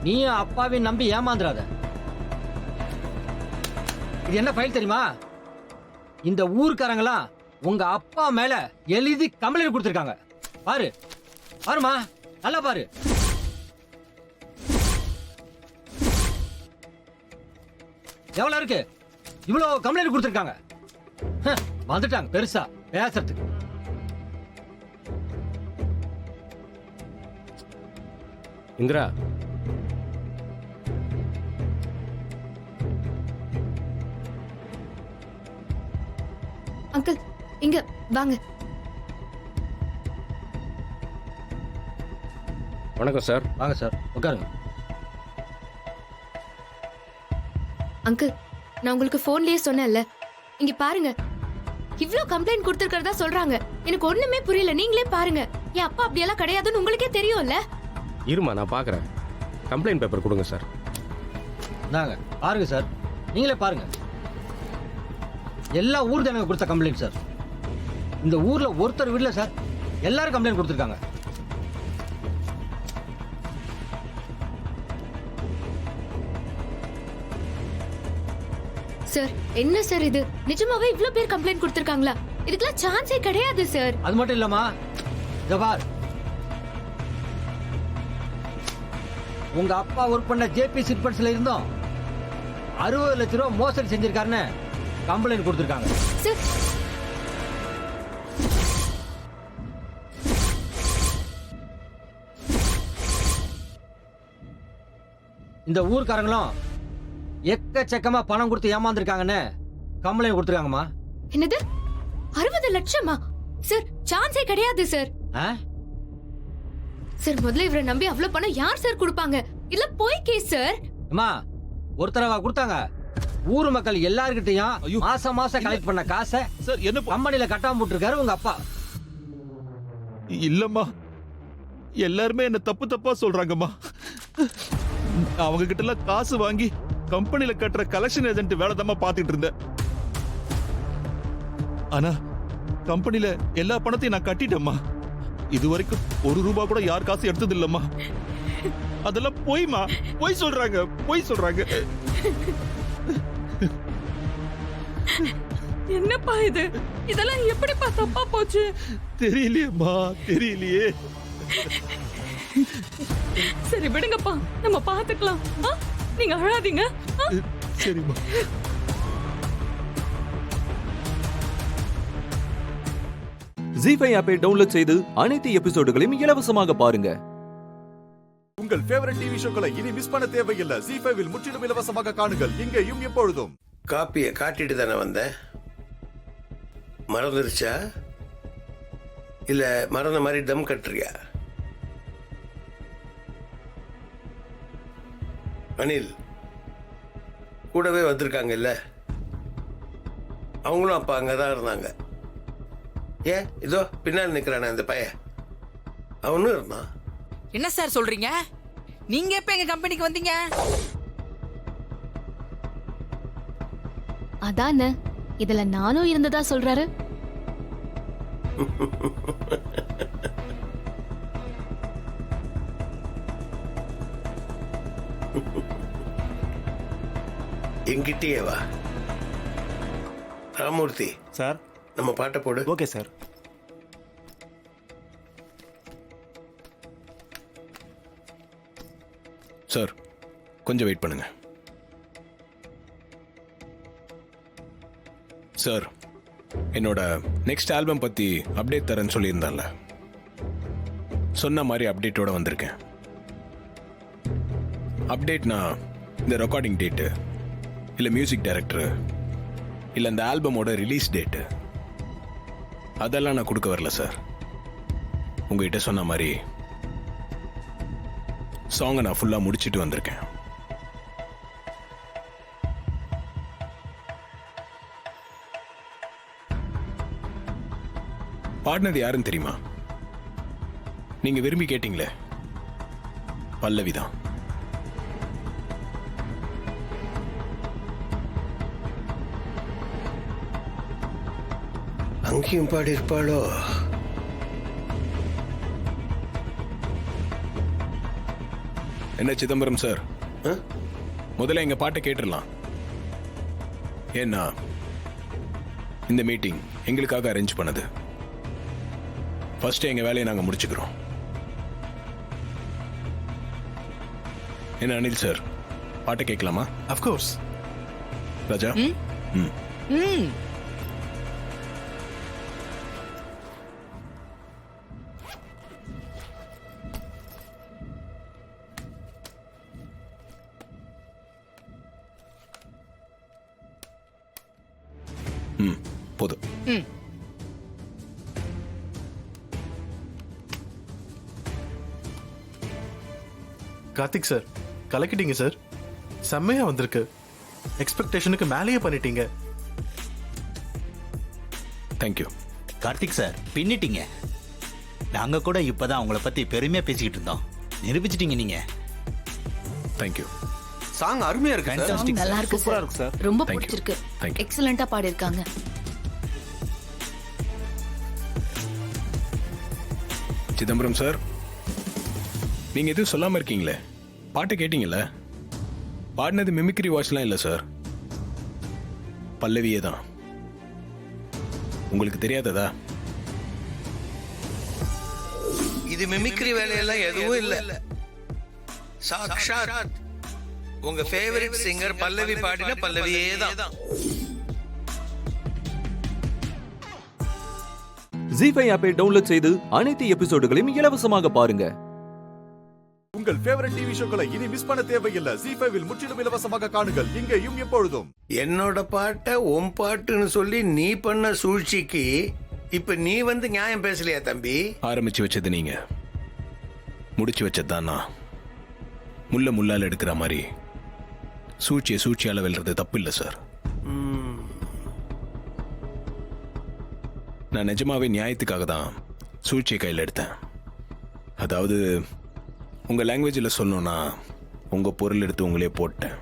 நீயும் அப்பாவையும் நம்பி ஏமாந்துடாத. இது என்ன ஃபைல் தெரியுமா? இந்த ஊர்க்காரங்களாம் உங்க அப்பா மேல எழுதி கம்ப்ளைண்ட் கொடுத்திருக்காங்க. பாரு பாருமா, நல்லா பாரு. எவ்வளவு இருக்கு? இவ்வளவு கம்ப்ளைண்ட் கொடுத்திருக்காங்க. வந்துட்டாங்க பெருசா பேசுறதுக்கு. இந்திரா, அங்கிள் இங்க வாங்க. வணக்கம் சார். வாங்க சார், உட்காருங்க. அங்கிள், நான் உங்களுக்கு போன்லயே சொன்னேன்ல, இங்க பாருங்க, இவ்ளோ கம்ப்ளைண்ட் கொடுத்திருக்கிறதா சொல்றாங்க. எனக்கு ஒண்ணுமே புரியல, நீங்களே பாருங்க. என் அப்பா அப்படியெல்லாம் கிடையாதுன்னு உங்களுக்கே தெரியும்ல. இருமா, நான் பாக்குறேன். கம்ப்ளைண்ட் பேப்பர் கொடுங்க சார். நாங்க பாருங்க சார், நீங்களே பாருங்க. எல்லா ஊர் ஜனங்க கொடுத்த கம்ப்ளைண்ட் சார். இந்த ஊர்ல ஒருத்தர் வீட்ல சார் எல்லாரும் கம்ப்ளைண்ட் கொடுத்திருக்காங்க. சார், என்ன சார் இது? நிஜமாவே இவ்ளோ பேர் கம்ப்ளைண்ட் கொடுத்திருக்காங்களா? இதுக்கெல்லாம் சான்ஸே கிடையாது சார். அது மட்டும் இல்லம்மா, ஜவார், உங்க அப்பா ஒர்க் பண்ண ஜேபி சிட்பண்ட்ஸ்ல இருந்தோம் 60 லட்சம் ரூபாய் மோசடி செஞ்சிருக்காருன்னு கம்ப்ளைண்ட் கொடுத்திருக்காங்க. சார், இந்த ஊர்க்காரங்களும் எக்கச்சக்கமா பணம் கொடுத்து ஏமாந்துருக்காங்கன்னு கம்ப்ளைண்ட் கொடுத்திருக்காங்கம்மா. என்னது 60 லட்சமா? சார், சான்ஸே கிடையாது சார். சார், முதல்ல இவரை நம்பி அவ்வளவு பணம் யார் சார் கொடுப்பாங்க? இல்ல போய் கேஸ் சார். அம்மா, ஒரு தடவை கொடுத்தாங்க. ஊர் மக்கள் எல்லார்கிட்டையும் மாசம் மாசம் கலெக்ட் பண்ண காசை சார் என்ன கம்பெனில கட்டாம போட்டுருக்காரு உங்க அப்பா. இல்லம்மா, எல்லாருமே என்ன தப்பு தப்பா சொல்றாங்கம்மா. அவங்க கிட்ட எல்லாம் காசு வாங்கி கம்பெனில கட்டுற கலெக்ஷன் ஏஜென்ட் வேலை தான் பாத்துட்டு இருந்தேன். ஆனா கம்பெனில எல்லா பணத்தையும் நான் கட்டிட்டேம்மா. இது வரைக்கும் 1 ரூபாய் கூட யார் காசு எடுத்தது இல்லம்மா. அதெல்லாம் போய்மா, போய் சொல்றாங்க, போய் சொல்றாங்க. என்னப்பா இது? இதெல்லாம் எப்படிப்பா தப்பா போச்சு? தெரியலையேம்மா, தெரியலையே. சரி விடுங்கப்பா, நம்ம பாத்துக்கலாம். நீங்க அழாதீங்க. சரிம்மா. ஜி5 ஆப்பை டவுன்லோட் செய்து அனைத்து எபிசோடுகளையும் இலவசமாக பாருங்க. உங்கள் ஃபேவரட் டிவி ஷோக்களை இனி மிஸ் பண்ண தேவையில்லை. ஜி5 இல் முற்றிலும் இலவசமாக காணுங்கள், இங்கேயும் எப்பொழுதும். காப்பியை காட்டிட்டு தானே வந்த? மறந்துருச்சா? இல்ல மறந்த மாதிரி தம் கட்டுறியா? அனில் கூடவே வந்திருக்காங்கல்ல, அவங்களும் அப்போ அங்கே தான் இருந்தாங்க. ஏன் இதோ பின்னால் நிற்கிறானே அந்த பையன், அவனும் இருந்தான். என்ன சார் சொல்றீங்க? நீங்க எப்ப எங்க கம்பெனிக்கு வந்தீங்க? அதானே இதுல நானும் இருந்ததா சொல்றாரு. எங்கிட்டயே வா ராமூர்த்தி. சார் நம்ம பாட்டை போடு. Okay sir. சார் கொஞ்சம் வெயிட் பண்ணுங்க. சார் என்னோட நெக்ஸ்ட் ஆல்பம் பத்தி அப்டேட் தரேன்னு சொல்லியிருந்தான்ல, சொன்ன மாதிரி அப்டேட்டோட வந்திருக்கேன். அப்டேட்னா இந்த ரெக்கார்டிங் டேட்டு, இல்லை மியூசிக் டைரக்டரு, இல்லை இந்த ஆல்பமோட ரிலீஸ் டேட்டு, அதெல்லாம் நான் கொடுக்க வரல சார். உங்ககிட்ட சொன்ன மாதிரி சாங்கை நான் ஃபுல்லாக முடிச்சுட்டு வந்திருக்கேன். பாடினது யாருன்னு தெரியுமா? நீங்க விரும்பி கேட்டீங்களே, பல்லவிதான். அங்கேயும் பாடி இருப்பாளோ? என்ன சிதம்பரம் சார், முதல்ல எங்க பாட்டை கேட்டுடலாம். ஏன்னா இந்த மீட்டிங் எங்களுக்காக அரேஞ்ச் பண்ணது. ஃபர்ஸ்ட் எங்க வேலையை நாங்க முடிச்சுக்கிறோம். என்ன அனில் சார், பாட்டை கேட்கலாமா? அஃப்கோர்ஸ். ராஜா. ம். போதும். கார்த்திக் சார் கலக்கிட்டீங்க சார், செம்மையா வந்திருக்கு. எக்ஸ்பெக்டேஷனுக்கு மேலேயே பண்ணிட்டீங்க. தேங்க்யூ. கார்த்திக் சார் பின்னிட்டீங்க. நாங்க கூட இப்பதான் உங்களை பத்தி பெருமையா பேசிக்கிட்டு இருந்தோம். நிரூபிச்சிட்டீங்க நீங்க. தேங்க்யூ. சாங் அருமையா இருக்கு. Fantastic நல்லா sir. இருக்கு சூப்பரா சார். இருக்கு சார். ரொம்ப Thank you. பிடிச்சிருக்கு. Thank you. எக்ஸலண்டா பாடி இருக்காங்க. சிதம்பரம் சார், நீங்க எதுவும் சொல்லாம இருக்கீங்களே, பாட்டு கேட்டீங்கல்ல? பாடினது மிமிக்ரி வாய்ஸ்லாம் இல்லை சார், பல்லவியே தான். உங்களுக்கு தெரியாததா? இது மிமிக்ரி வேலையெல்லாம் எதுவும் இல்ல. சாக்ஷாத் உங்க ஃபேவரட் சிங்கர் பல்லவி பாடின பல்லவியே தான். ஜி5 ஆப்பை டவுன்லோட் செய்து அனைத்து எபிசோடுகளையும் இலவசமாக பாருங்க. உங்கள் ஃபேவரட் டிவி ஷோக்களை இனி மிஸ் பண்ண தேவையில்லை. ஜி5 முற்றிலும் இலவசமாக காணுங்கள், இங்கேயும் எப்பொழுதும். என்னோட பாட்டை உன் பாட்டுன்னு சொல்லி நீ பண்ண சூழ்ச்சிக்கு இப்ப நீ வந்து நியாயம் பேசலையா தம்பி? ஆரம்பிச்சு வச்சது நீங்க, முடிச்சு வச்சதுதான் நான். முள்ள முள்ளால் எடுக்கிற மாதிரி சூழ்ச்சியை சூழ்ச்சியால வெல்றது தப்பு இல்லை சார். நான் நிஜமாவே நியாயத்துக்காக தான் சூழ்ச்சியை கையில் எடுத்தேன். அதாவது உங்க லாங்குவேஜில் சொல்லணும்னா உங்க பொருள் எடுத்து உங்களே போட்டேன்.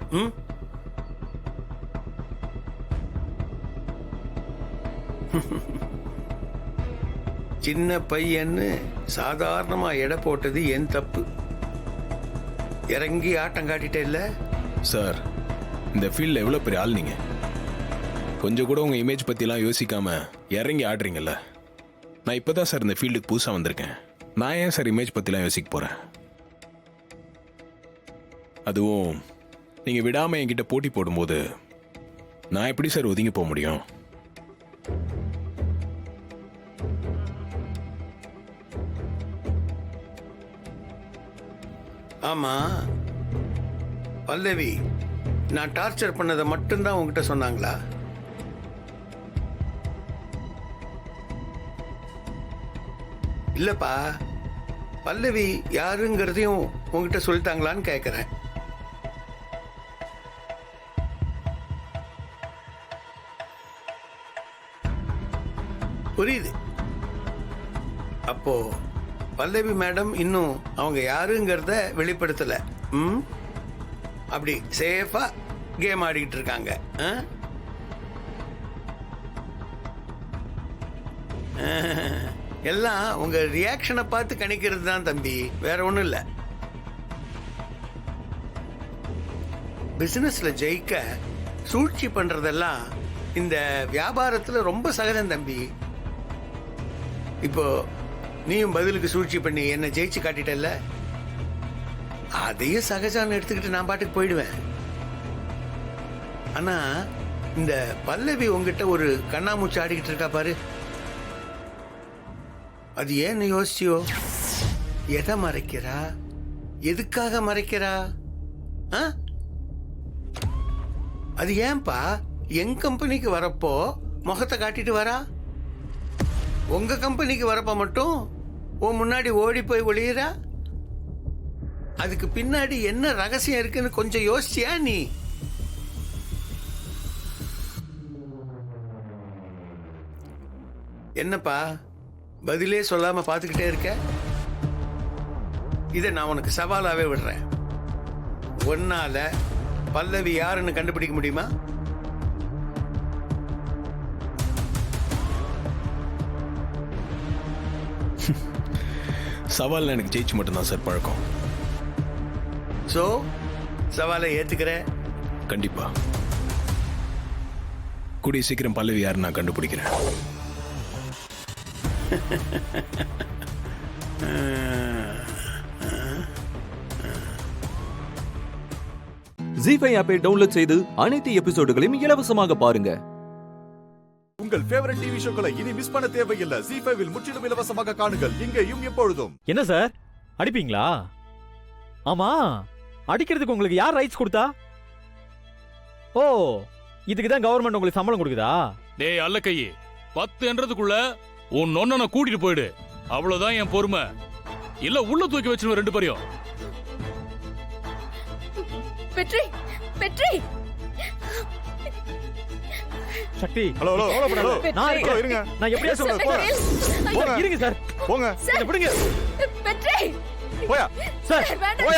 சின்ன பையன்னு சாதாரணமா எடை போட்டது என் தப்பு. இறங்கி ஆட்டம் காட்டிட்டே இல்ல சார். இந்த ஃபீல்டில் எவ்வளோ பெரிய ஆள் நீங்க, கொஞ்சம் கூட உங்க இமேஜ் பத்திலாம் யோசிக்காம இறங்கி ஆடுறீங்கல்ல. நான் இப்பதான் சார் இந்த ஃபீல்டுக்கு புதுசாக வந்திருக்கேன். நான் ஏன் சார் இமேஜ் பத்திலாம் யோசிக்க போறேன்? அதுவும் நீங்க விடாம என்கிட்ட போட்டி போடும்போது நான் எப்படி சார் ஒதுங்கி போக முடியும்? ஆமா பல்லவி, நான் டார்ச்சர் பண்ணதை மட்டும்தான் உங்ககிட்ட சொன்னாங்களா? இல்லப்பா, பல்லவி யாருங்கிறதையும் உங்ககிட்ட சொல்லிட்டாங்களான்னு கேட்கிறேன். அப்போ பல்லவி மேடம் இன்னும் அவங்க யாருங்கிறத வெளிப்படுத்தல. அப்படி சேஃபா கேம் ஆடிக்கிட்டு இருக்காங்க. எல்லாம் உங்க ரியாக்ஷனை பார்த்து கணிக்கிறது தான் தம்பி, வேற ஒண்ணும் இல்ல. பிசினஸ்ல ஜெயிக்க சூழ்ச்சி பண்றதெல்லாம் இந்த வியாபாரத்துல ரொம்ப சகஜம் தம்பி. இப்போ நீயும் பதிலுக்கு சூழ்ச்சி பண்ணி என்ன ஜெயிச்சு காட்டிட்டல்ல, அதையே சகஜான்னு எடுத்துக்கிட்டு நான் பாட்டுக்கு போயிடுவேன். ஆனா இந்த பல்லவி உங்ககிட்ட ஒரு கண்ணாமூச்சி ஆடிக்கிட்டு இருக்கா பாரு, அது ஏன்னு யோசிச்சியோ? எதை மறைக்கிறா? எதுக்காக மறைக்கிறா? அது ஏன்பா என் கம்பெனிக்கு வரப்போ முகத்தை காட்டிட்டு வரா, உங்க கம்பெனிக்கு வரப்ப மட்டும் உன் முன்னாடி ஓடி போய் ஒளியிறா? அதுக்கு பின்னாடி என்ன ரகசியம் இருக்குன்னு கொஞ்சம் யோசிச்சியா நீ? என்னப்பா பதிலே சொல்லாம பார்த்துக்கிட்டே இருக்க? இதை நான் உனக்கு சவாலாவே விடுறேன். ஒன்னால பல்லவி யாருன்னு கண்டுபிடிக்க முடியுமா? சவால் எனக்கு ஜெயிச்சு மட்டும்தான் சார் பழக்கம். சோ சவாலை ஏத்துக்கிற? கண்டிப்பா. கூடிய சீக்கிரம் பல்லவி யாருன்னு நான் கண்டுபிடிக்கிறேன். ஜீ5 ஆப்பை டவுன்லோட் செய்து அனைத்து எபிசோடுகளையும் இலவசமாக பாருங்க. உங்கள் ஃபேவரட் டிவி ஷோக்களை இனி மிஸ் பண்ண தேவையில்லை. ஜீ5 முற்றிலும் இலவசமாக காணுங்கள், இங்கேயும் எப்பொழுதும். என்ன சார் அடிப்பீங்களா? ஆமா, அடிக்கிறதுக்கு உங்களுக்கு யார் ரைட்ஸ் கொடுத்தா? ஓ, இதுக்கு தான் கவர்மெண்ட் உங்களுக்கு சம்பளம் கொடுக்குதா? டேய் அல்ல கையே, 10 என்றதுக்குள்ள உன் நொண்ணனை கூட்டிட்டு போயிடு, அவ்வளவுதான் என் பொறுமை. இல்ல உள்ள தூக்கி வச்சிருவேன் ரெண்டு பேரையும். வெற்றி வெற்றி சக்தி, ஹலோ ஹலோ ஹலோ நான் இருக்கேன். இருங்க, நான் எப்படியா சொல்றேன்? போங்க இருங்க சார், போங்க என்ன விடுங்க. வெற்றி போயா சார்,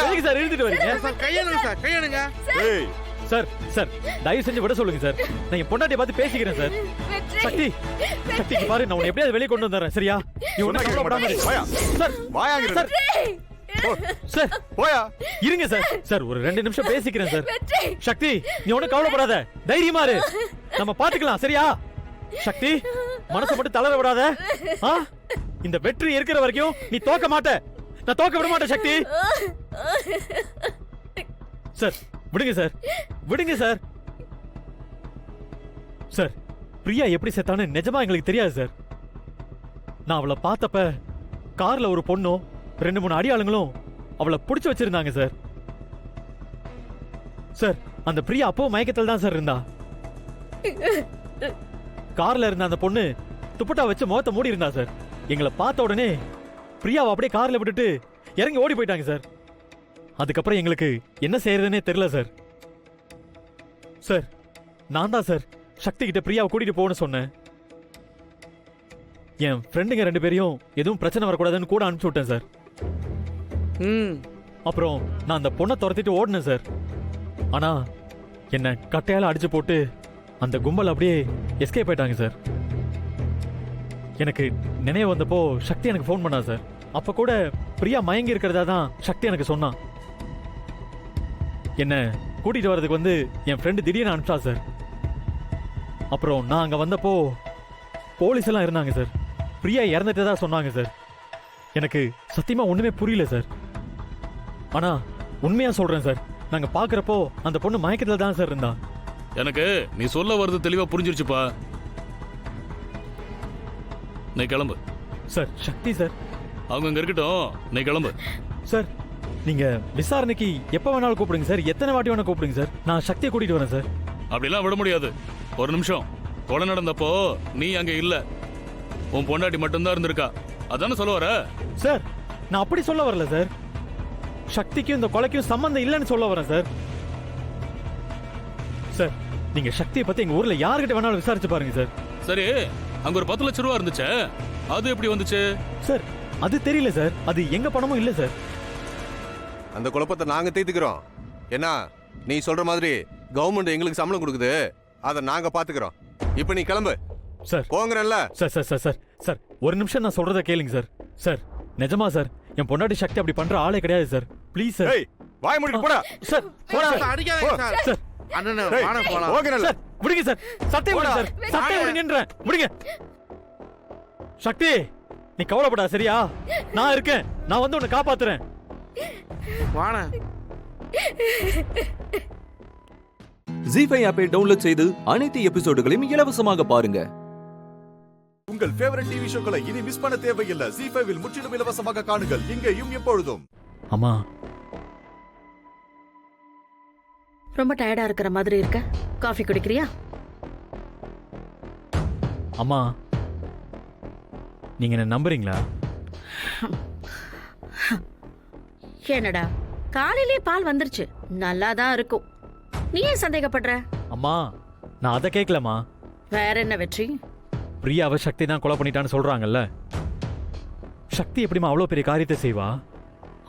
எதுக்கு சார் இழுத்துட்டு வரீங்க? கையெழுங்க சார், கையெழுங்க. ஏய் சார் சார், தயவு செஞ்சு விட சொல்லுங்க சார். நான் என் பொண்டாட்டியை பார்த்து பேசிக்கிறேன் சார். சக்தி சக்திக்கு பாரு, நான் உன்னை எப்படியாவது வெளியே கொண்டு வந்துடுறேன், சரியா? நீ ஒன்னும் கவலைப்படாம இரு. சார் வாயாங்க சார் சார், போயா இருங்க சார். சார் ஒரு 2 நிமிஷம் பேசிக்கிறேன் சார். சக்தி, நீ ஒன்னும் கவலைப்படாத, தைரியமா இரு, நம்ம பாத்துக்கலாம், சரியா? சக்தி, மனசை மட்டும் தளர விடாத. இந்த வெற்றி இருக்கிற வரைக்கும் நீ தோக்க மாட்ட, நான் தோக்க விட மாட்டேன். சக்தி சார், விடுங்க சார், விடுங்க சார். சார், பிரியா எப்படி செத்தான்னு நிஜமா எங்களுக்கு தெரியாது சார். நான் அவளை பார்த்தப்ப கார்ல ஒரு பொண்ணும் 2-3 அடியாளுங்களும் அவளை பிடிச்சு வச்சிருந்தாங்க சார். சார், அந்த பிரியா அப்போ மயக்கத்தில் தான் சார் இருந்தா. கார்ல இருந்த அந்த பொண்ணு துப்பட்டா வச்சு முகத்தை மூடி இருந்தா சார். எங்களை பார்த்த உடனே பிரியாவை அப்படியே கார்ல விட்டுட்டு இறங்கி ஓடி போயிட்டாங்க சார். அதுக்கப்புறம் எங்களுக்கு என்ன செய்யறதுன்னே தெரியல சார். சார், நான் தான் சார் சக்தி கிட்ட பிரியாவை கூட்டிட்டு போகணும்னு சொன்னேன். என் ஃப்ரெண்டுங்க 2 பேரையும் எதுவும் பிரச்சனை வரக்கூடாதுன்னு கூட அனுப்பிச்சு விட்டேன் சார். அப்புறம் நான் அந்த பொண்ணை துரத்திட்டு ஓடினேன் சார். ஆனா என்ன கட்டையால அடிச்சு போட்டு அந்த கும்பல் அப்படியே எஸ்கேப் ஆயிட்டாங்க சார். எனக்கு நினைவு வந்தப்போ சக்தி எனக்கு ஃபோன் பண்ணா சார். அப்ப கூட பிரியா மயங்கி இருக்கிறதா தான் சக்தி எனக்கு சொன்னான். என்ன கூட்டிட்டு வர்றதுக்கு என் ஃப்ரெண்டு திடீர்னு அனுப்பிச்சா சார். அப்புறம் நான் அங்க வந்தப்போ போலீஸ் எல்லாம் இருந்தாங்க சார். பிரியா இறந்துட்டதா சொன்னாங்க சார். எனக்கு சத்தியமா ஒண்ணுமே புரியல சார். ஆனா உண்மையா சொல்றேன் சார், நாங்க பாக்குறப்போ அந்த பொண்ணு மயக்கத்துல தான் சார் இருந்தா. எனக்கு நீ சொல்ல வருது தெளிவா புரிஞ்சிருச்சுப்பா. நீ கிளம்பு சார். சக்தி சார், அவங்க அங்க இருக்கட்டும், நீ கிளம்பு சார். நீங்க விசாரணைக்கு எப்ப வேணாலும் கூப்பிடுங்க சார், எத்தனை வாட்டி வேணா கூப்பிடுங்க சார். நான் சக்தியை கூட்டிட்டு வரேன் சார். அப்படிலாம் விட முடியாது. ஒரு நிமிஷம், கொலை நடந்தப்போ நீ அங்க இல்ல, உன் பொண்டாட்டி மட்டும்தான் இருந்திருக்கா, அதானே சொல்ல வர? சார், நான் அப்படி சொல்ல வரல சார். சக்திக்கும் இந்த கொலைக்கும் சம்பந்தம் இல்லைன்னு சொல்ல வரேன் சார். சார், நீங்க சக்தியை பத்தி எங்க ஊர்ல யாருக்கிட்ட வேணாலும் விசாரிச்சு பாருங்க சார். சரி, அங்க ஒரு 10 லட்சம் ரூபா இருந்துச்சு, அது எப்படி வந்துச்சு சார்? அது தெரியல சார். அது எங்க பணமும் இல்ல சார். அந்த குழப்பத்தை நாங்க தீர்த்துக்கிறோம். என்ன நீ சொல்ற மாதிரி கவர்மெண்ட் எங்களுக்கு சம்பளம் கொடுக்குது, அதை நாங்க பாத்துக்கிறோம். இப்ப நீ கிளம்பு சார். போங்கறல்ல. Sir sir sir sir sir ஒரு நிமிஷம் நான் சொல்றத கேளுங்க சார். சார் நிஜமா சார், என் பொண்டாட்டி சக்தி அப்படி பண்ற ஆளே கிடையாது சார். Please sir. ஏய் வாய் மூடிட்டு போடா. சார் போடா, அடிக்காதீங்க சார். சார் அண்ணனே ஏய், வாண போலாம். போங்கறல்ல. சார் விடுங்க சார். சட்டை விடுங்க சார். சட்டை விடுங்கன்றேன். விடுங்க. சக்தி நீ கவலைப்படா, சரியா? நான் இருக்கேன். நான் வந்து உன்னை காப்பாத்துறேன். வாண. ஜீஃபை ஆப்பை டவுன்லோட் செய்து அனைத்து எபிசோடுகளையும் இலவசமாக பாருங்க. உங்கள் ஃபேவரட் டிவி ஷோக்களை இனி மிஸ் பண்ண தேவையில்லை. ஜீ5 முற்றிலும் இலவசமாக காணுங்கள், இங்கேயும் எப்பொழுதும். அம்மா, ரொம்ப டயர்டா இருக்கிற மாதிரி இருக்க. காஃபி குடிக்கிறியா? அம்மா, நீங்க என்ன நம்புறீங்களா? என்னடா காலையிலே பால் வந்துருச்சு, நல்லாதான் இருக்கும். நீ ஏன் சந்தேகப்படுற? அம்மா, நான் அதை கேட்கலம்மா. வேற என்ன வெற்றி? பிரியாவை சக்தி தான் கொலை பண்ணிட்டான்னு சொல்றாங்கல்ல. சக்தி எப்படிமா அவ்வளவு பெரிய காரியத்தை செய்வா?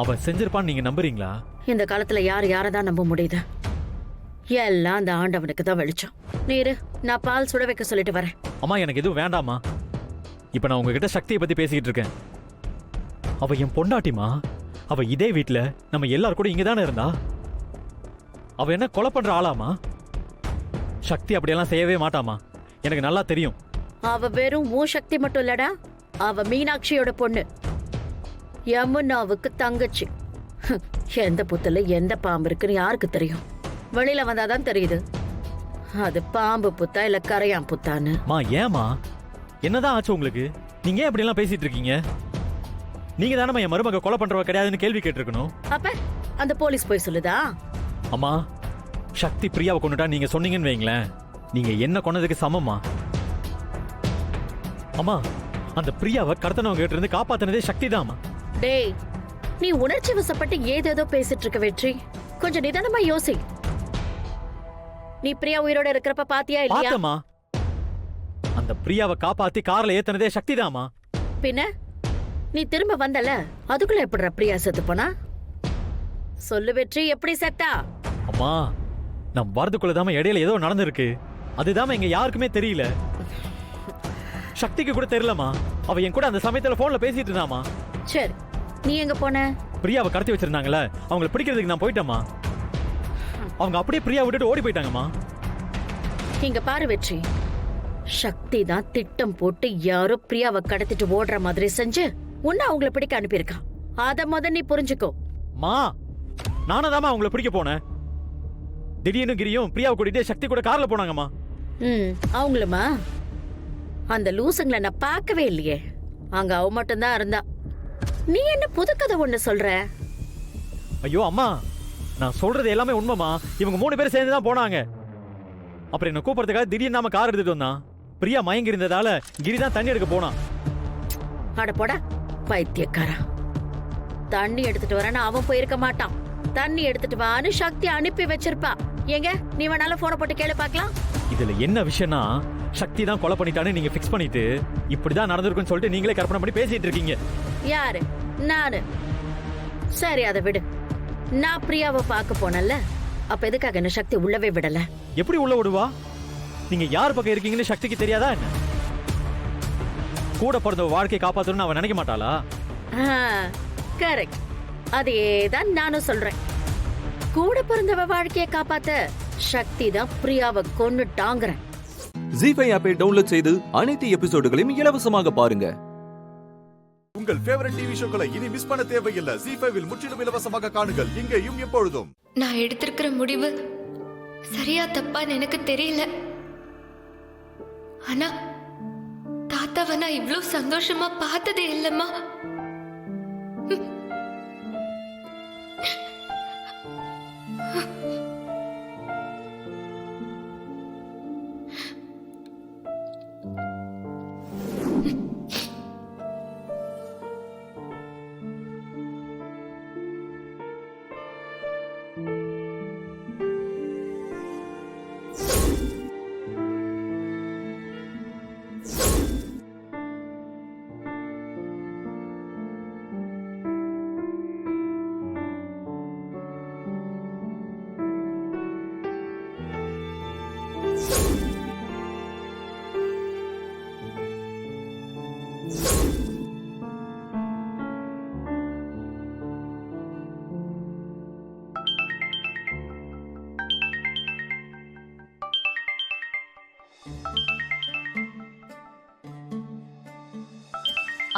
அவன் செஞ்சிருப்பான்னு நீங்க நம்புறீங்களா? இந்த காலத்துல யாரை தான் நம்ப முடியுது? எல்லாம் அந்த ஆண்டவனுக்கு தான் வெளிச்சம். நீரு, நான் பால் சுட வைக்க சொல்லிட்டு வரேன். அம்மா, எனக்கு எதுவும் வேண்டாமா. இப்ப நான் உங்ககிட்ட சக்தியை பத்தி பேசிக்கிட்டு இருக்கேன். அவ என் பொண்டாட்டிமா. அவ இதே வீட்டுல நம்ம எல்லாரும் கூட இங்கதானே இருந்தா. அவ என்ன கொலை பண்ற ஆளாமா? சக்தி அப்படியெல்லாம் செய்யவே மாட்டாமா, எனக்கு நல்லா தெரியும். அவ வெறும் மூ சக்தி மட்டும் இல்லடா, அவ மீனாட்சியோட பொண்ணு, யமுனாவுக்கு தங்கச்சி. எந்த புத்துல எந்த பாம்பு இருக்குன்னு யாருக்கு தெரியும்? வெளியில வந்தாதான் தெரியுது அது பாம்பு புத்தா இல்ல கரையான் புத்தான்னு. மா, ஏமா என்னதான் ஆச்சு உங்களுக்கு? நீங்க ஏன் இப்படி எல்லாம் பேசிட்டு இருக்கீங்க? நீங்க தானே என் மருமக கொலை பண்றவ கிடையாதுன்னு கேள்வி கேட்டிருக்கணும். அப்ப அந்த போலீஸ் போய் சொல்லுதா? அம்மா, சக்தி பிரியாவை கொண்டுட்டா நீங்க சொன்னீங்கன்னு வைங்களேன், நீங்க என்ன கொன்னதுக்கு சமமா? அம்மா, அந்த பிரியாவை கடத்தனவங்க கிட்ட இருந்து காப்பாத்தினதே சக்தி தான். டேய், நீ உணர்ச்சி வசப்பட்டு ஏதேதோ பேசிட்டு இருக்க வெற்றி. கொஞ்சம் நிதானமா யோசி. நீ பிரியா உயிரோட இருக்கிறப்ப பாத்தியா இல்லையா? பார்த்தமா, அந்த பிரியாவை காப்பாத்தி கார்ல ஏத்தனதே சக்தி தாமா. பின்ன நீ திரும்ப வந்தல, அதுக்குள்ள எப்படி பிரியா செத்து போனா? சொல்லு வெற்றி, எப்படி செத்தா? அம்மா, நம் வரதுக்குள்ளதாம இடையில ஏதோ நடந்திருக்கு. அதுதாம எங்க யாருக்குமே தெரியல. சக்திக்கு கூட தெரியலமா. அவ என் கூட அந்த சமயத்துல போன்ல பேசிட்டு இருந்தாமா. சரி, நீ எங்க போன? பிரியாவை கடத்தி வச்சிருந்தாங்களே, அவங்களை பிடிக்கிறதுக்கு நான் போயிட்டேமா. அவங்க அப்படியே பிரியா விட்டுட்டு ஓடி போயிட்டாங்கம்மா. இங்க பாரு வெற்றி, சக்தி தான் திட்டம் போட்டு யாரோ பிரியாவை கடத்திட்டு ஓடுற மாதிரி செஞ்சு உன்னை அவங்கள பிடிக்க அனுப்பியிருக்கான். அத நீ புரிஞ்சுக்கோ. மா, நானதாமா அவங்கள பிடிக்க போனேன். திடீர்னு கிரியும் பிரியாவை கூட்டிட்டு சக்தி கூட கார்ல போனாங்கம்மா. அவங்களுமா? அந்த லூசுங்களை நான் பார்க்கவே இல்லையே. அங்க அவ மட்டும்தான் இருந்தா. நீ என்ன புது கதை ஒண்ணு சொல்ற? ஐயோ அம்மா, நான் சொல்றது எல்லாமே உண்மைமா. இவங்க 3 பேரும் சேர்ந்து தான் போனாங்க. அப்புறம் என்ன கூப்பிடுறதுக்காக திடீர்னு நாம கார் எடுத்துட்டு வந்தான். பிரியா மயங்கி இருந்ததால கிரி தான் தண்ணி எடுக்க போனான். அட போடா பைத்தியக்காரா. தண்ணி எடுத்துட்டு வரேன்னு அவன் போயிருக்க மாட்டான். தண்ணி எடுத்துட்டு வான்னு சக்தி அனுப்பி வச்சிருப்பா. எங்க நீ வேணாலும் போனை போட்டு கேளு பாக்கலாம். இதுல என்ன விஷயம்னா, சக்தி தான் கொலை பண்ணிட்டான்னு நீங்க ஃபிக்ஸ் பண்ணிட்டு இப்படிதான் நடந்திருக்குன்னு சொல்லிட்டு நீங்களே கற்பனை பண்ணி பேசிட்டு இருக்கீங்க. யாரு? நானு. சரி, அதை விடு. நான் பிரியாவை பார்க்க போனல, அப்ப எதுக்காக என்ன சக்தி உள்ளவே விடல? எப்படி உள்ள விடுவா? நீங்க யார் பக்கம் இருக்கீங்கன்னு சக்திக்கு தெரியாதா என்ன? கூட பிறந்த வாழ்க்கையை காப்பாத்தணும்னு அவன் நினைக்க மாட்டாளா? கரெக்ட், அதேதான் நானும் சொல்றேன். கூட பிறந்தவ வாழ்க்கையை காப்பாத்த சக்தி தான் பிரியாவை கொன்னுட்டாங்கறேன். ஜீஃபை ஆப்பை டவுன்லோட் செய்து அனைத்து எபிசோடுகளையும் இலவசமாக பாருங்க. உங்கள் ஃபேவரட் டிவி ஷோக்களை இனி மிஸ் பண்ண தேவையில்லை. ஜீ5 முற்றிலும் இலவசமாக காணுங்கள், இங்கேயும் எப்பொழுதும். நான் எடுத்திருக்கிற முடிவு சரியா தப்பான்னு எனக்கு தெரியல. ஆனா தாத்தாவை நான் இவ்ளோ சந்தோஷமா பார்த்ததே இல்லம்மா.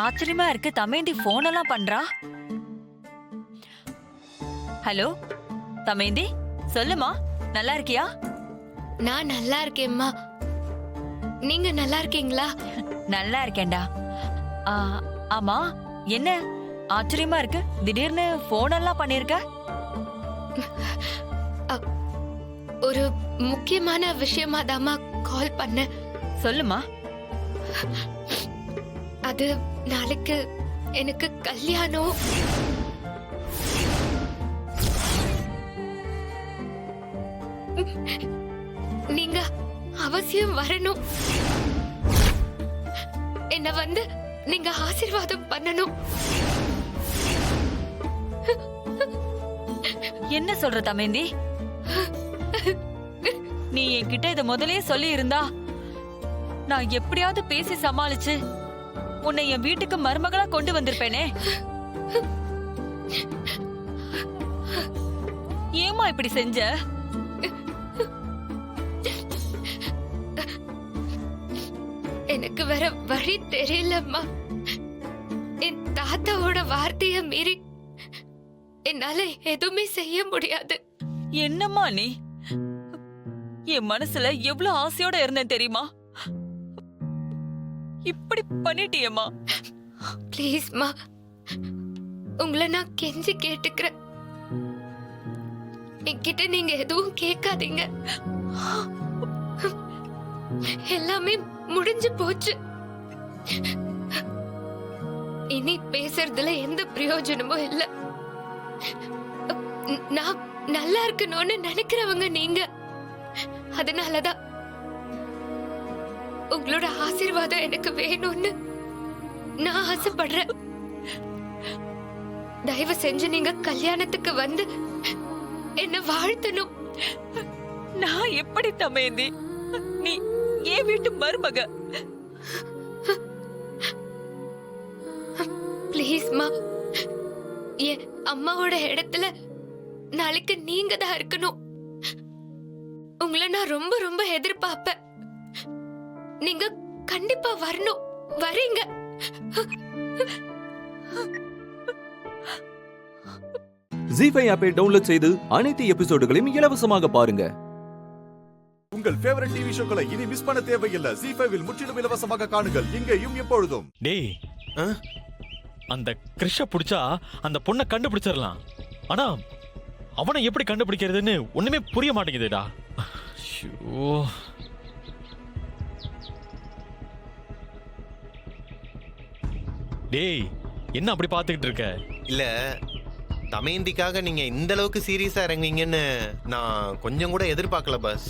ஆச்சரியமா இருக்கு, தமேந்தி போன் எல்லாம் பண்றா. ஹலோ தமேந்தி, சொல்லுமா, நல்லா இருக்கியா? நான் நல்லா இருக்கேம்மா. நீங்க நல்லா இருக்கீங்களா? நல்லா இருக்கேன்டா. ஆமா, என்ன ஆச்சரியமா இருக்கு, திடீர்னு போன் எல்லாம் பண்ணிருக்க? ஒரு முக்கியமான விஷயமா தாமா கால் பண்ண. சொல்லுமா. அது நாளைக்கு எனக்கு கல்யாணம். நீங்க அவசியம் வரணும். என்ன வந்து நீங்க ஆசீர்வாதம் பண்ணணும். என்ன சொல்ற தமேந்தி? நீ என்கிட்ட இத முதல்லயே சொல்லி இருந்தா நான் எப்படியாவது பேசி சமாளிச்சு உன்னை என் வீட்டுக்கு மருமகளா கொண்டு வந்திருப்பேனே. ஏமா இப்படி செஞ்ச? எனக்கு வேற வழி தெரியலம்மா. என் தாத்தாவோட வார்த்தைய மீறி என்னால எதுவுமே செய்ய முடியாது. என்னம்மா நீ? என் மனசுல எவ்வளவு ஆசையோட இருந்தேன் தெரியுமா? இப்படி பண்ணிட்டியம்மா. ப்ளீஸ்மா, உங்களை நான் கெஞ்சி கேட்டுக்கிறேன். என்கிட்ட நீங்க எதுவும் கேட்காதீங்க. எல்லாமே முடிஞ்சு போச்சு. இனி பேசுறதுல எந்த பிரயோஜனமும் இல்ல. நான் நல்லா இருக்கணும்னு நினைக்கிறவங்க நீங்க. அதனாலதான் உங்களோட ஆசீர்வாதம் எனக்கு வேணும்னு நான் ஆசைப்படுறேன். தயவு செஞ்சு நீங்க கல்யாணத்துக்கு வந்து என்ன வாழ்த்தணும். நான் எப்படி தமேந்தி? நீ ஏன் வீட்டு மருமக. ப்ளீஸ்மா, என் அம்மாவோட இடத்துல நாளைக்கு நீங்க தான் இருக்கணும். உங்களை நான் ரொம்ப ரொம்ப எதிர்பார்ப்பேன். நீங்க கண்டிப்பா வரணும். வரீங்க. ஜீ5 ஆப்பை டவுன்லோட் செய்து அனைத்து எபிசோடுகளையும் இலவசமாக பாருங்க. உங்கள் ஃபேவரட் டிவி ஷோக்களை இனி மிஸ் பண்ண தேவையில்லை. ஜீ5 முற்றிலும் இலவசமாக காணுங்கள், இங்கேயும் எப்பொழுதும். டேய், அந்த கிருஷ்ண புடிச்சா அந்த பொண்ணை கண்டுபிடிச்சிடலாம். ஆனா அவனை எப்படி கண்டுபிடிக்கிறதுன்னு ஒண்ணுமே புரிய மாட்டேங்குதுடா. டேய், என்ன அப்படி பாத்துக்கிட்டு இருக்க? இல்ல, தமேந்திக்காக நீங்க இந்த அளவுக்கு சீரியஸா இறங்குவீங்கன்னு நான் கொஞ்சம் கூட எதிர்பார்க்கல பாஸ்.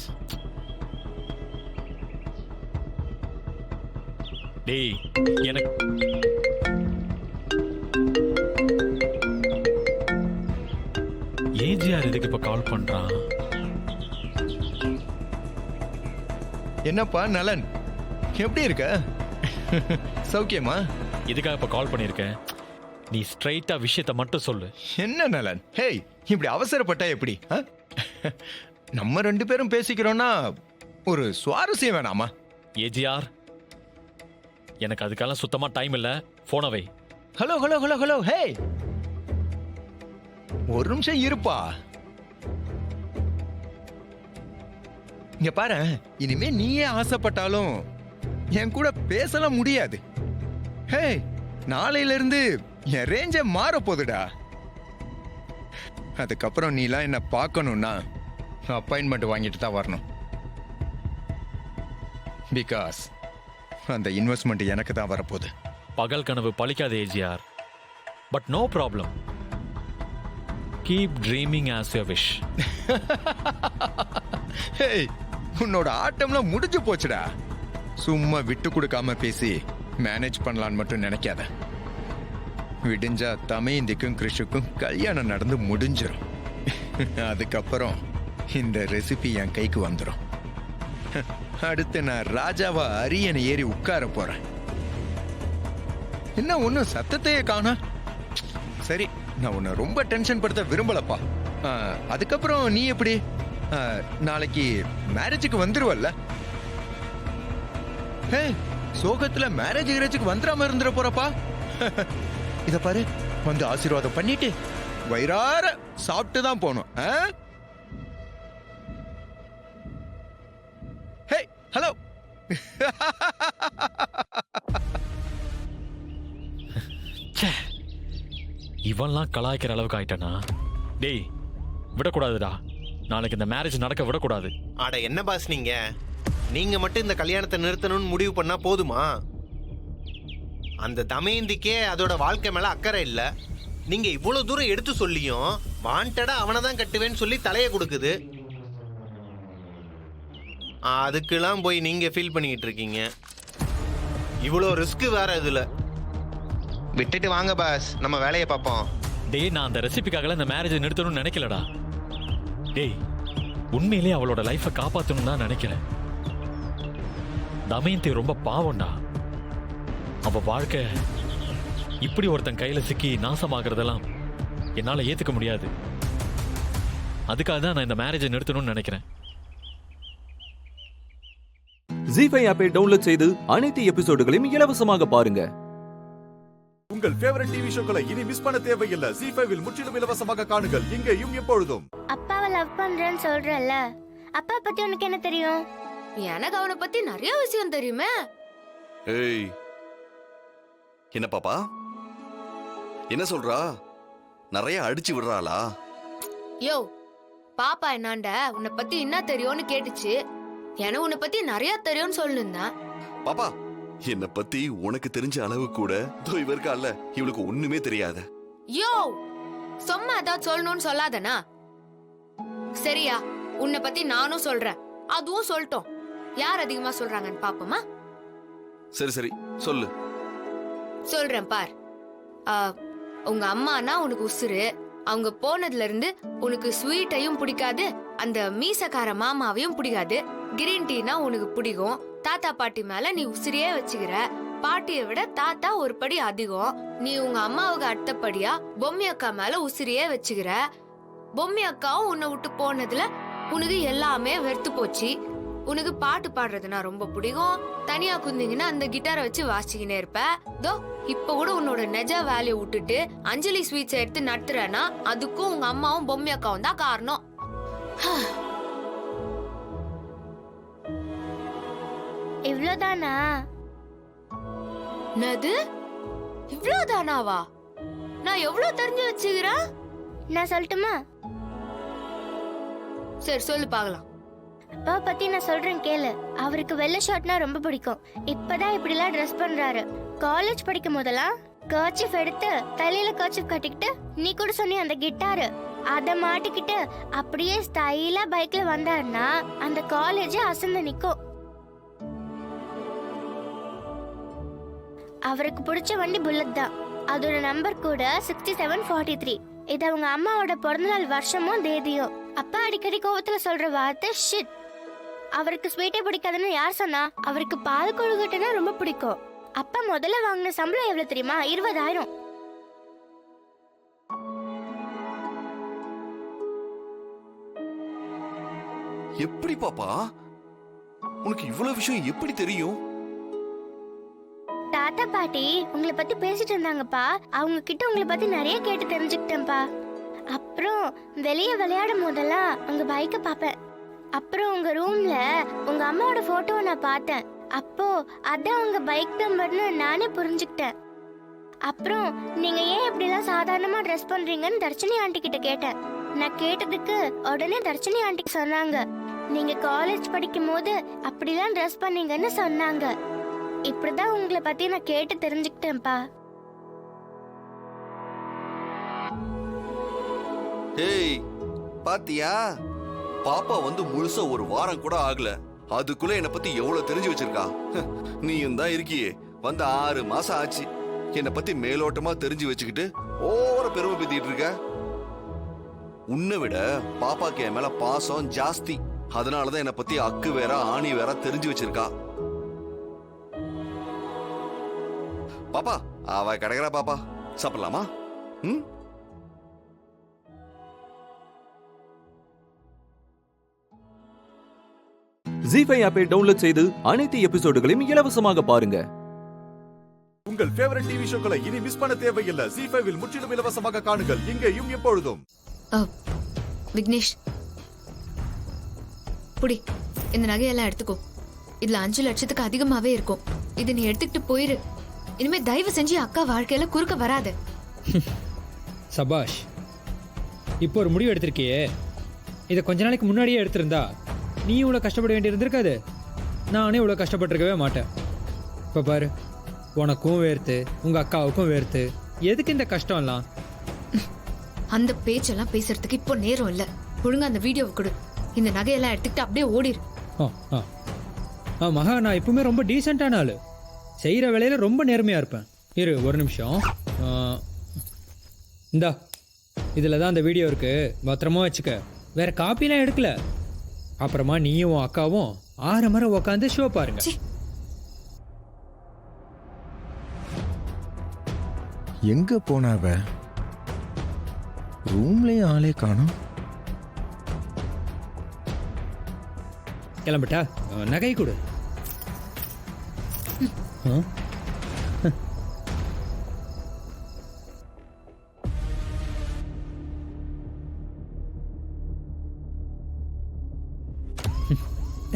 டேய், எனக்கு ஏஜிஆர் இதுக்கு இப்ப கால் பண்றான். என்னப்பா நலன், எப்படி இருக்க? சௌக்கியமா? இதுக்காக இப்ப கால் பண்ணிருக்கேன். நீ ஸ்ட்ரைட்டா விஷயத்தை மட்டும் சொல்லு. என்ன நலன்? ஹேய், இப்படி அவசரப்பட்டா எப்படி? நம்ம ரெண்டு பேரும் பேசிக்கிறோம்னா ஒரு சுவாரஸ்யம் வேணாமா? ஏஜிஆர், எனக்கு அதுக்கெல்லாம் சுத்தமா டைம் இல்ல. போனை வை. Hello hello hello hello. Hey, ஒரு நிமிஷம் இருப்பா. இங்க பாரு, இனிமே நீயே ஆசைப்பட்டாலும் என் கூட பேசலாம் முடியாது. ஹே, நாளையில இருந்து என் ரேஞ்ச மாற போகுதுடா. அதுக்கப்புறம் நீலாம் என்ன பார்க்கணும்னா அப்பாயின்மெண்ட் வாங்கிட்டு தான் வரணும். பிகாஸ் அந்த இன்வெஸ்ட்மெண்ட் எனக்கு தான் வரப்போகுது. பகல் கனவு பழிக்காத AGR. But no problem. Keep dreaming as your wish. Hey, உன்னோட ஆட்டம்லாம் முடிஞ்சு போச்சுடா. சும்மா விட்டு கொடுக்காம பேசி மேனேஜ் பண்ணலான்னு மட்டும் நினைக்காத. விடிஞ்சா தமேந்திக்கும் கிருஷுக்கும் கல்யாணம் நடந்து முடிஞ்சிடும். அதுக்கப்புறம் இந்த ரெசிபி என் கைக்கு வந்துடும். அடுத்து நான் ராஜாவா அரியணை ஏறி உட்கார போறேன். என்ன ஒன்னும் சத்தத்தையே காணா? சரி, நான் உன்னை ரொம்ப டென்ஷன் படுத்த விரும்பலப்பா. அதுக்கப்புறம் நீ எப்படி நாளைக்கு மேரேஜுக்கு வந்துருவல்ல? ஹே, சோகத்துல மேரேஜ் வந்துடாம இருந்துட போறப்பா. இத பாரு, வந்து ஆசீர்வாதம் பண்ணிட்டு வயிறார சாப்பிட்டு தான் போகணும். Hey hello. இவன்லாம் கலாய்க்கிற அளவுக்கு ஆயிட்டனா? டேய், விடக்கூடாதுடா. நாளைக்கு இந்த மேரேஜ் நடக்க விடக்கூடாது. அட என்ன பாஸ் நீங்க மட்டும் இந்த கல்யாணத்தை நிறுத்தணும்னு முடிவு பண்ணா போதுமா? அந்த தமயந்திக்கே அதோட வாழ்க்கை மேல அக்கறை இல்ல. நீங்க இவ்வளவு தூரம் எடுத்து சொல்லியும் வாண்டடா அவனை தான் கட்டுவேன்னு சொல்லி தலையை கொடுக்குது. அதுக்கெல்லாம் போய் நீங்க ஃபீல் பண்ணிக்கிட்டு இருக்கீங்க. இவ்வளோ ரிஸ்க் வேற இதுல. விட்டுட்டு வாங்க பாஸ், நம்ம வேலையை பார்ப்போம். டேய், நான் அந்த ரெசிபிக்காக இந்த மேரேஜை நிறுத்தணும்னு நினைக்கலடா. டேய், உண்மையிலேயே அவளோட லைஃபை காப்பாற்றணும் தான் நினைக்கிறேன். தமயந்தி ரொம்ப பாவம்டா. அவ வாழ்க்கை இப்படி ஒருத்தன் கையில சிக்கி நாசமாகறதெல்லாம் என்னால ஏத்துக்க முடியாது. அதுக்காக தான் நான் இந்த மேரேஜை நிறுத்தணும்னு நினைக்கிறேன். ஜீ5 ஆப்பை டவுன்லோட் செய்து அனைத்து எபிசோடுகளையும் இலவசமாக பாருங்க. உங்கள் ஃபேவரட் டிவி ஷோக்களை இனி மிஸ் பண்ண தேவையில்லை. ஜீ5 முற்றிலும் இலவசமாக காணுங்கள், இங்கேயும் எப்பொழுதும். அப்பாவை லவ் பண்றேன்னு சொல்றல்ல, அப்பா பத்தி உனக்கு என்ன தெரியும்? எனக்கு அவனை பத்தி நிறைய விஷயம் தெரியுமே. ஏய், என்ன பாப்பா என்ன சொல்றா? நிறைய அடிச்சு விடுறாளா? யோ, பாப்பா என்னாண்ட உன்னை பத்தி என்ன தெரியும்னு கேட்டுச்சு. எனக்கு உன்னை பத்தி நிறைய தெரியும்னு சொல்லிருந்தேன். பாப்பா, என்ன பத்தி உனக்கு தெரிஞ்ச அளவு கூட இவ இருக்கால, இவளுக்கு ஒண்ணுமே தெரியாத. யோ, சும்மா ஏதாவது சொல்லணும்னு சொல்லாதனா? சரியா, உன்னை பத்தி நானும் சொல்றேன், அதுவும் சொல்லட்டும். யார் அதிகமா சொல்றாங்கன்னு பாப்போமா? சரி சரி சொல்லு. சொல்றேன் பார். உங்க அம்மானா உனக்கு உசுரு. அவங்க போனதுல இருந்து உனக்கு ஸ்வீட்டையும் பிடிக்காது, அந்த மீசக்கார மாமாவையும் பிடிக்காது. கிரீன் டீனா உனக்கு பிடிக்கும். தாத்தா பாட்டி மேல நீ உசிரியே வச்சுக்கிற. பாட்டியை விட தாத்தா ஒரு படி அதிகம். நீ உங்க அம்மாவுக்கு அடுத்தபடியா பொம்மி அக்கா மேல உசிரியே வச்சுக்கிற. பொம்மி அக்காவும் உன்னை விட்டு போனதுல உனக்கு எல்லாமே வெறுத்து போச்சு. உனக்கு பாட்டு பாடுறதுனா ரொம்ப பிடிக்கும். தனியா குந்திங்கன்னா அந்த கிட்டாரை வச்சு வாசிக்கினே இருப்ப. தோ இப்ப கூட உன்னோட நெஜ வேலையை விட்டுட்டு அஞ்சலி ஸ்வீட்ஸ் எடுத்து நடத்துறனா, அதுக்கும் உங்க அம்மாவும் பொம்மி அக்காவும் தான் காரணம். இவ்வளவுதானா? நது இவ்வளவுதானாவா? நான் எவ்வளவு தெரிஞ்சு வச்சுக்கிறேன். நான் சொல்லட்டுமா? சரி சொல்லு பாக்கலாம். அப்பா பத்தி நான் சொல்றேன் கேளு. அவருக்கு வெள்ளை ஷர்ட்னா ரொம்ப பிடிக்கும். இப்பதான் இப்படிலாம் ட்ரெஸ் பண்றாரு. காலேஜ் படிக்கும் போதெல்லாம் கர்ச்சீஃப் எடுத்து தலையில கர்ச்சீஃப் கட்டிக்கிட்டு, நீ கூட சொன்னி அந்த கிட்டாரு அத மாட்டிக்கிட்டு அப்படியே ஸ்டைலா பைக்ல வந்தாருன்னா அந்த காலேஜே அசந்து நிக்கும். அவருக்கு பிடிச்ச வண்டி புல்லட் தான். அதோட நம்பர் கூட 6743. இது அவங்க அம்மாவோட பிறந்தநாள் வருஷமும் தேதியும். அப்பா அடிக்கடி கோவத்துல சொல்ற வார்த்தை ஷிட். அவருக்கு ஸ்வீட்டே பிடிக்காதுன்னு யார் சொன்னா? அவருக்கு பால் கொழுக்கட்டைனா ரொம்ப பிடிக்கும். அப்பா முதல்ல வாங்கின சம்பளம் எவ்வளவு தெரியுமா? 20,000. எப்படி பாப்பா உனக்கு இவ்வளவு விஷயம் எப்படி தெரியும்? தாத்தா பாட்டி உங்களை பத்தி பேசிட்டு இருந்தாங்கப்பா. அவங்க கிட்ட உங்களை பத்தி நிறைய கேட்டு தெரிஞ்சுக்கிட்டேன்ப்பா. அப்புறம் வெளியே விளையாடும் போதெல்லாம் உங்க பைக்கை பாப்பேன். அப்புறம் உங்க ரூம்ல உங்க அம்மாவோட போட்டோவை நான் பார்த்தேன். அப்போ அதான் உங்க பைக் நம்பர்னு நானே புரிஞ்சுக்கிட்டேன். அப்புறம் நீங்க ஏன் இப்படிலாம் சாதாரணமா ட்ரெஸ் பண்றீங்கன்னு தர்ஷினி ஆண்டி கிட்ட கேட்டேன். நான் கேட்டதுக்கு உடனே தர்ஷினி ஆண்டிக்கு சொன்னாங்க, நீங்க காலேஜ் படிக்கும் போது அப்படிலாம் ட்ரெஸ் பண்ணீங்கன்னு சொன்னாங்க. இப்படிதான் உங்களை பத்தி நான் கேட்டு தெரிஞ்சுக்கிட்டேன்ப்பா. ஏய் பாத்தியா, பாப்பா வந்து முழுசா ஒரு வாரம் கூட ஆகல, அதுக்குள்ள என்ன பத்தி எவ்வளவு தெரிஞ்சு வச்சிருக்கா. நீயும் தான் இருக்கியே, வந்து 6 மாசம் ஆச்சு. என்ன பத்தி மேலோட்டமா தெரிஞ்சு வச்சுக்கிட்டு ஓவர பெருமை பத்திட்டு இருக்க. உன்னை விட பாப்பாக்கு என் மேல பாசம் ஜாஸ்தி. அதனாலதான் என்ன பத்தி அக்கு வேற ஆணி வேற தெரிஞ்சு வச்சிருக்கா. பாப்பா அவ கிடைக்கிறா. பாப்பா சாப்பிடலாமா? ஜீ5 ஆப்பை டவுன்லோட் செய்து அனைத்து எபிசோடுகளையும் இலவசமாக பாருங்க. உங்கள் ஃபேவரட் டிவி ஷோக்களை இனி மிஸ் பண்ண தேவையில்லை. ZEE5 இல் முற்றிலும் இலவசமாக காணுங்கள், இங்கேயும் எப்பொழுதும். விக்னேஷ், புடி, இந்த நகையெல்லாம் எடுத்துக்கோ. இதுல 5 லட்சத்துக்கு அதிகமாவே இருக்கும். இது நீ எடுத்துக்கிட்டு போயிரு. இனிமே தயவு செஞ்சு அக்கா வாழ்க்கையில குறுக்க வராது. சபாஷ், இப்போ ஒரு முடிவு எடுத்திருக்கியே. இதை கொஞ்ச நாளைக்கு முன்னாடியே எடுத்திருந்தா நீ இவ்வளோ கஷ்டப்பட வேண்டி இருந்திருக்காது. நானே இவ்வளோ கஷ்டப்பட்டிருக்கவே மாட்டேன். இப்போ பாரு, உனக்கும் வேர்த்து உங்க அக்காவுக்கும் வேர்த்து. எதுக்கு இந்த கஷ்டம்லாம்? அந்த பேச்செல்லாம் பேசுறதுக்கு இப்போ நேரம் இல்ல. ஒழுங்கா அந்த வீடியோவை கொடு. இந்த நகையெல்லாம் எடுத்துக்கிட்டு அப்படியே ஓடிரு. மகா, நான் எப்பவுமே ரொம்ப டீசெண்டான ஆளு. செய்கிற வேலையில ரொம்ப நேர்மையா இருப்பேன். இரு ஒரு நிமிஷம். இந்தா, இதில் தான் அந்த வீடியோ இருக்கு, பத்திரமா வச்சுக்க. வேற காப்பிலாம் எடுக்கல. அப்புறமா நீயும் உன் அக்காவும் 6 மணி உட்காந்து ஷோ பாருங்க. எங்க போனாவ? ரூம்லயே ஆளே காணோம். கிளம்பிட்டா? நகை கொடு.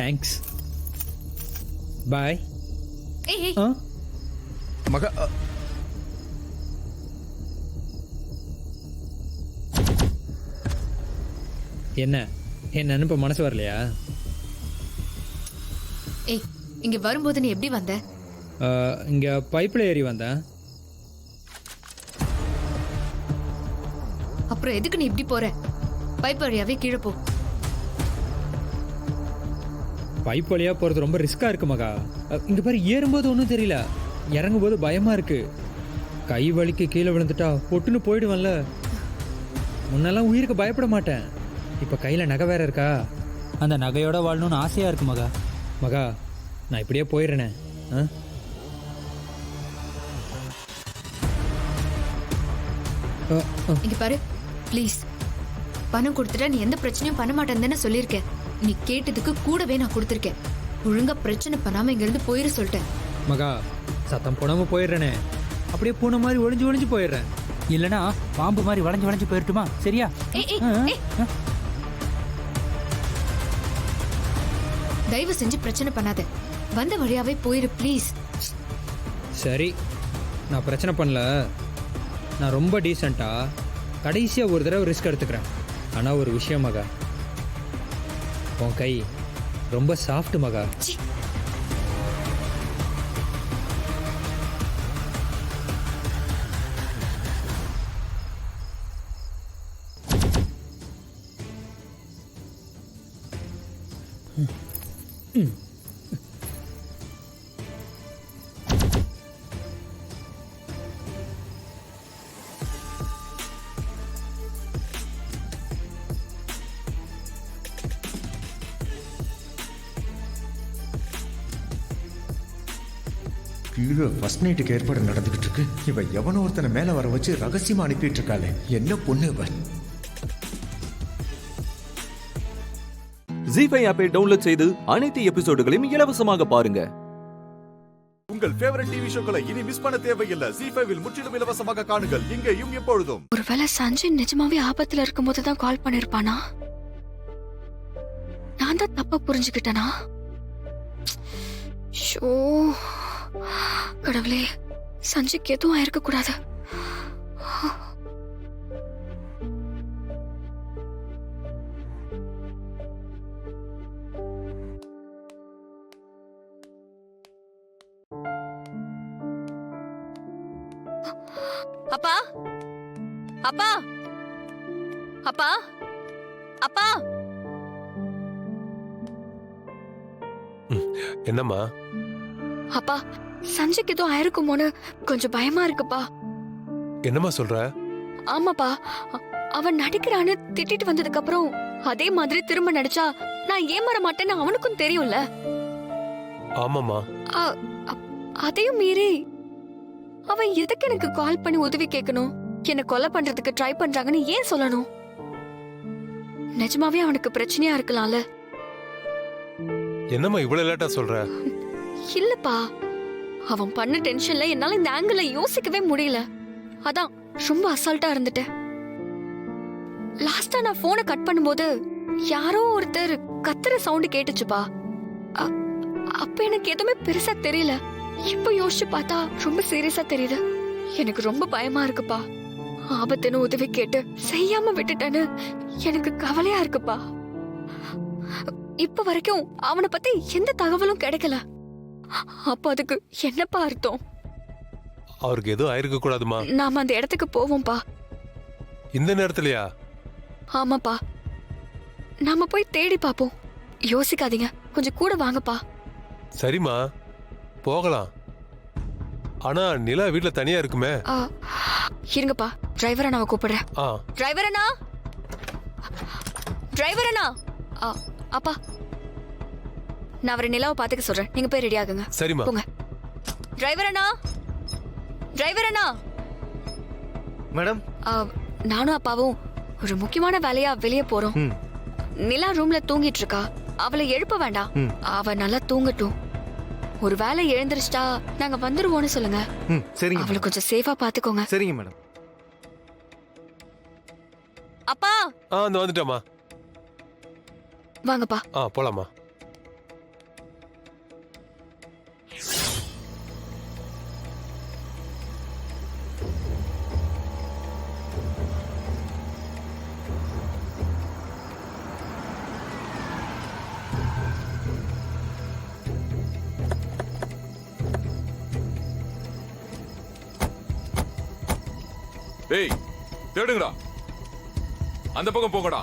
தேங்க்ஸ். பாய். மகா, என்ன அனுப்ப மனசு வரலையா? ஏய், இங்க வரும்போது நீ எப்படி வந்த? இங்க பைப்ல ஏறி வந்தேன். அப்புறம் எதுக்கு நீ இப்படி போற? பைப் வழியாவே கீழே போ. பைப் வழியா போறது ரொம்ப ரிஸ்கா இருக்கு மகா. இங்க பாரு, ஏறும்போது ஒன்றும் தெரியல, இறங்கும் போது பயமா இருக்கு. கை வலிக்கு கீழே விழுந்துட்டா பொட்டுன்னு போயிடுவேன்ல. முன்னெல்லாம் உயிருக்கு பயப்பட மாட்டேன். இப்ப கையில நகை வேற இருக்கா, அந்த நகையோட வாழணும்னு ஆசையா இருக்கு மகா. மகா, நான் இப்படியே போயிடுறேனே. இங்க பாரு, ப்ளீஸ். பணம் கொடுத்துட்டா நீ எந்த பிரச்சனையும் பண்ண மாட்டேன்னு சொல்லியிருக்கேன். நீ கேட்டதுக்கு கூடவே நான் கொடுத்துருக்கேன். ஒழுங்கா பிரச்சனை பண்ணாம இங்க இருந்து போயிட சொல்லிட்டேன். மகா, சத்தம் போடாம போயிடுறேனே. அப்படியே பூனை மாதிரி ஒளிஞ்சு போயிடுறேன். இல்லனா பாம்பு மாதிரி வளைஞ்சு போயிட்டுமா? சரியா? தயவு செஞ்சு பிரச்சனை பண்ணாத. வந்த வழியாவே போயிரு ப்ளீஸ். சரி, நான் பிரச்சனை பண்ணல. நான் ரொம்ப டீசெண்டா கடைசியா ஒரு தடவை ரிஸ்க் எடுத்துக்கிறேன். ஆனா ஒரு விஷயம் மகா, உன் கை ரொம்ப சாஃப்ட் மகா. கீழே ஃபர்ஸ்ட் நைட்டுக்கு ஏற்பாடு நடந்துகிட்டு இருக்கு. இவ எவனோ ஒருத்தனை மேல வர வச்சு ரகசியமா அனுப்பிட்டு இருக்காளே. என்ன பொண்ணு இவ? ZEE5 ஆப்பை டவுன்லோட் செய்து அனைத்து எபிசோடுகளையும் இலவசமாக பாருங்க. உங்கள் ஃபேவரட் டிவி ஷோக்களை இனி மிஸ் பண்ண தேவையில்லை. ZEE5 இல் முற்றிலும் இலவசமாக காணுங்கள், இங்கேயும் எப்பொழுதும். ஒருவேளை சஞ்சய் நிஜமாவே ஆபத்துல இருக்கும்போது தான் கால் பண்ணிருப்பானா? நான் தான் தப்பா புரிஞ்சுக்கிட்டேனா? ஷோ, கடவுளே, சஞ்சய்க்கு எதுவும் ஆயிருக்க கூடாது. அப்பா, அப்பா, அப்பா, அப்பா. என்னம்மா? அப்பா, சஞ்சய்க்கு எதுவும் ஆயிருக்குமோன்னு கொஞ்சம் பயமா இருக்குப்பா. என்னம்மா சொல்ற? ஆமாப்பா, அவன் நடிக்கிறான்னு திட்டிட்டு வந்ததுக்கு அப்புறம் அதே மாதிரி திரும்ப நடிச்சா நான் ஏமாற மாட்டேன்னு அவனுக்கும் தெரியும்ல. ஆமாம்மா. அதையும் மீறி அவன் எதுக்கு எனக்கு கால் பண்ணி உதவி கேட்கணும்? என்ன கொலை பண்றதுக்கு ட்ரை பண்றாங்கன்னு ஏன் சொல்லணும்? நிஜமாவே அவனுக்கு பிரச்சனையா இருக்கலாம்ல. என்னம்மா இவ்வளவு லேட்டா சொல்ற? இல்லப்பா, அவன் பண்ண டென்ஷன்ல என்னால இந்த ஆங்கிளை யோசிக்கவே முடியல. அதான் ரொம்ப அசால்ட்டா இருந்துட்டேன். லாஸ்டா நான் போனை கட் பண்ணும்போது யாரோ ஒருத்தர் கத்துற சவுண்ட் கேட்டுச்சுப்பா. அப்ப எனக்கு எதுவுமே பெருசா தெரியல. இப்ப யோசிச்சு பார்த்தா ரொம்ப சீரியஸா தெரியுது. எனக்கு ரொம்ப பயமா இருக்குப்பா. ஆபத்துன்னு உதவி கேட்டு செய்யாம விட்டுட்டேன்னு எனக்கு கவலையா இருக்குப்பா. இப்ப வரைக்கும் அவனை பத்தி எந்த தகவலும் கிடைக்கல. அப்ப அதுக்கு என்னப்பா அர்த்தம்? அவருக்கு எதுவும் ஆயிருக்க கூடாதுமா. நாம அந்த இடத்துக்கு போவோம்பா. இந்த நேரத்துலயா? ஆமாப்பா, நாம போய் தேடி பாப்போம். யோசிக்காதீங்க, கொஞ்சம் கூட வாங்கப்பா. சரிம்மா, போகலாம். ஆனா நிலா வீட்ல தனியா இருக்குமே. இருங்கப்பா, டிரைவர் அண்ணாவை கூப்பிடுறேன். டிரைவர் அண்ணா, டிரைவர் அண்ணா. அப்பா, நான் அவரை நிலாவை பாத்துக்க சொல்றேன். நீங்க போய் ரெடி ஆகுங்க. சரிம்மா. போங்க. டிரைவர் அண்ணா, டிரைவர் அண்ணா. மேடம், நானும் அப்பாவும் ஒரு முக்கியமான வேலையா வெளியே போறோம். நிலா ரூம்ல தூங்கிட்டு இருக்கா. அவளை எழுப்ப வேண்டாம். அவ நல்லா தூங்கட்டும். ஒரு வேலை எழுந்திருச்சா நாங்க வந்துருவோம்னு சொல்லுங்க. சரிங்க. அவளை கொஞ்சம் சேஃபா பாத்துக்கோங்க. சரிங்க மேடம். அப்பா. வந்துட்டோமா. வாங்கப்பா. போலாமா. டேய், தேடுங்கடா. அந்த பக்கம் போங்கடா.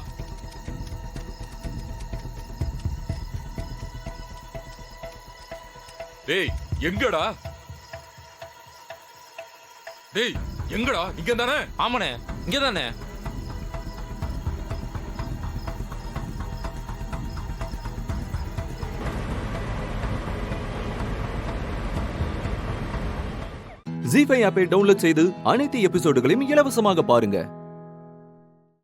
டேய், எங்கடா? டேய், எங்கடா? இங்க தானே? ஆமாண்ணே, இங்க தானே. ஜீ5 ஆப்பை டவுன்லோட் செய்து அனைத்து எபிசோடுகளையும் இலவசமாக பாருங்க.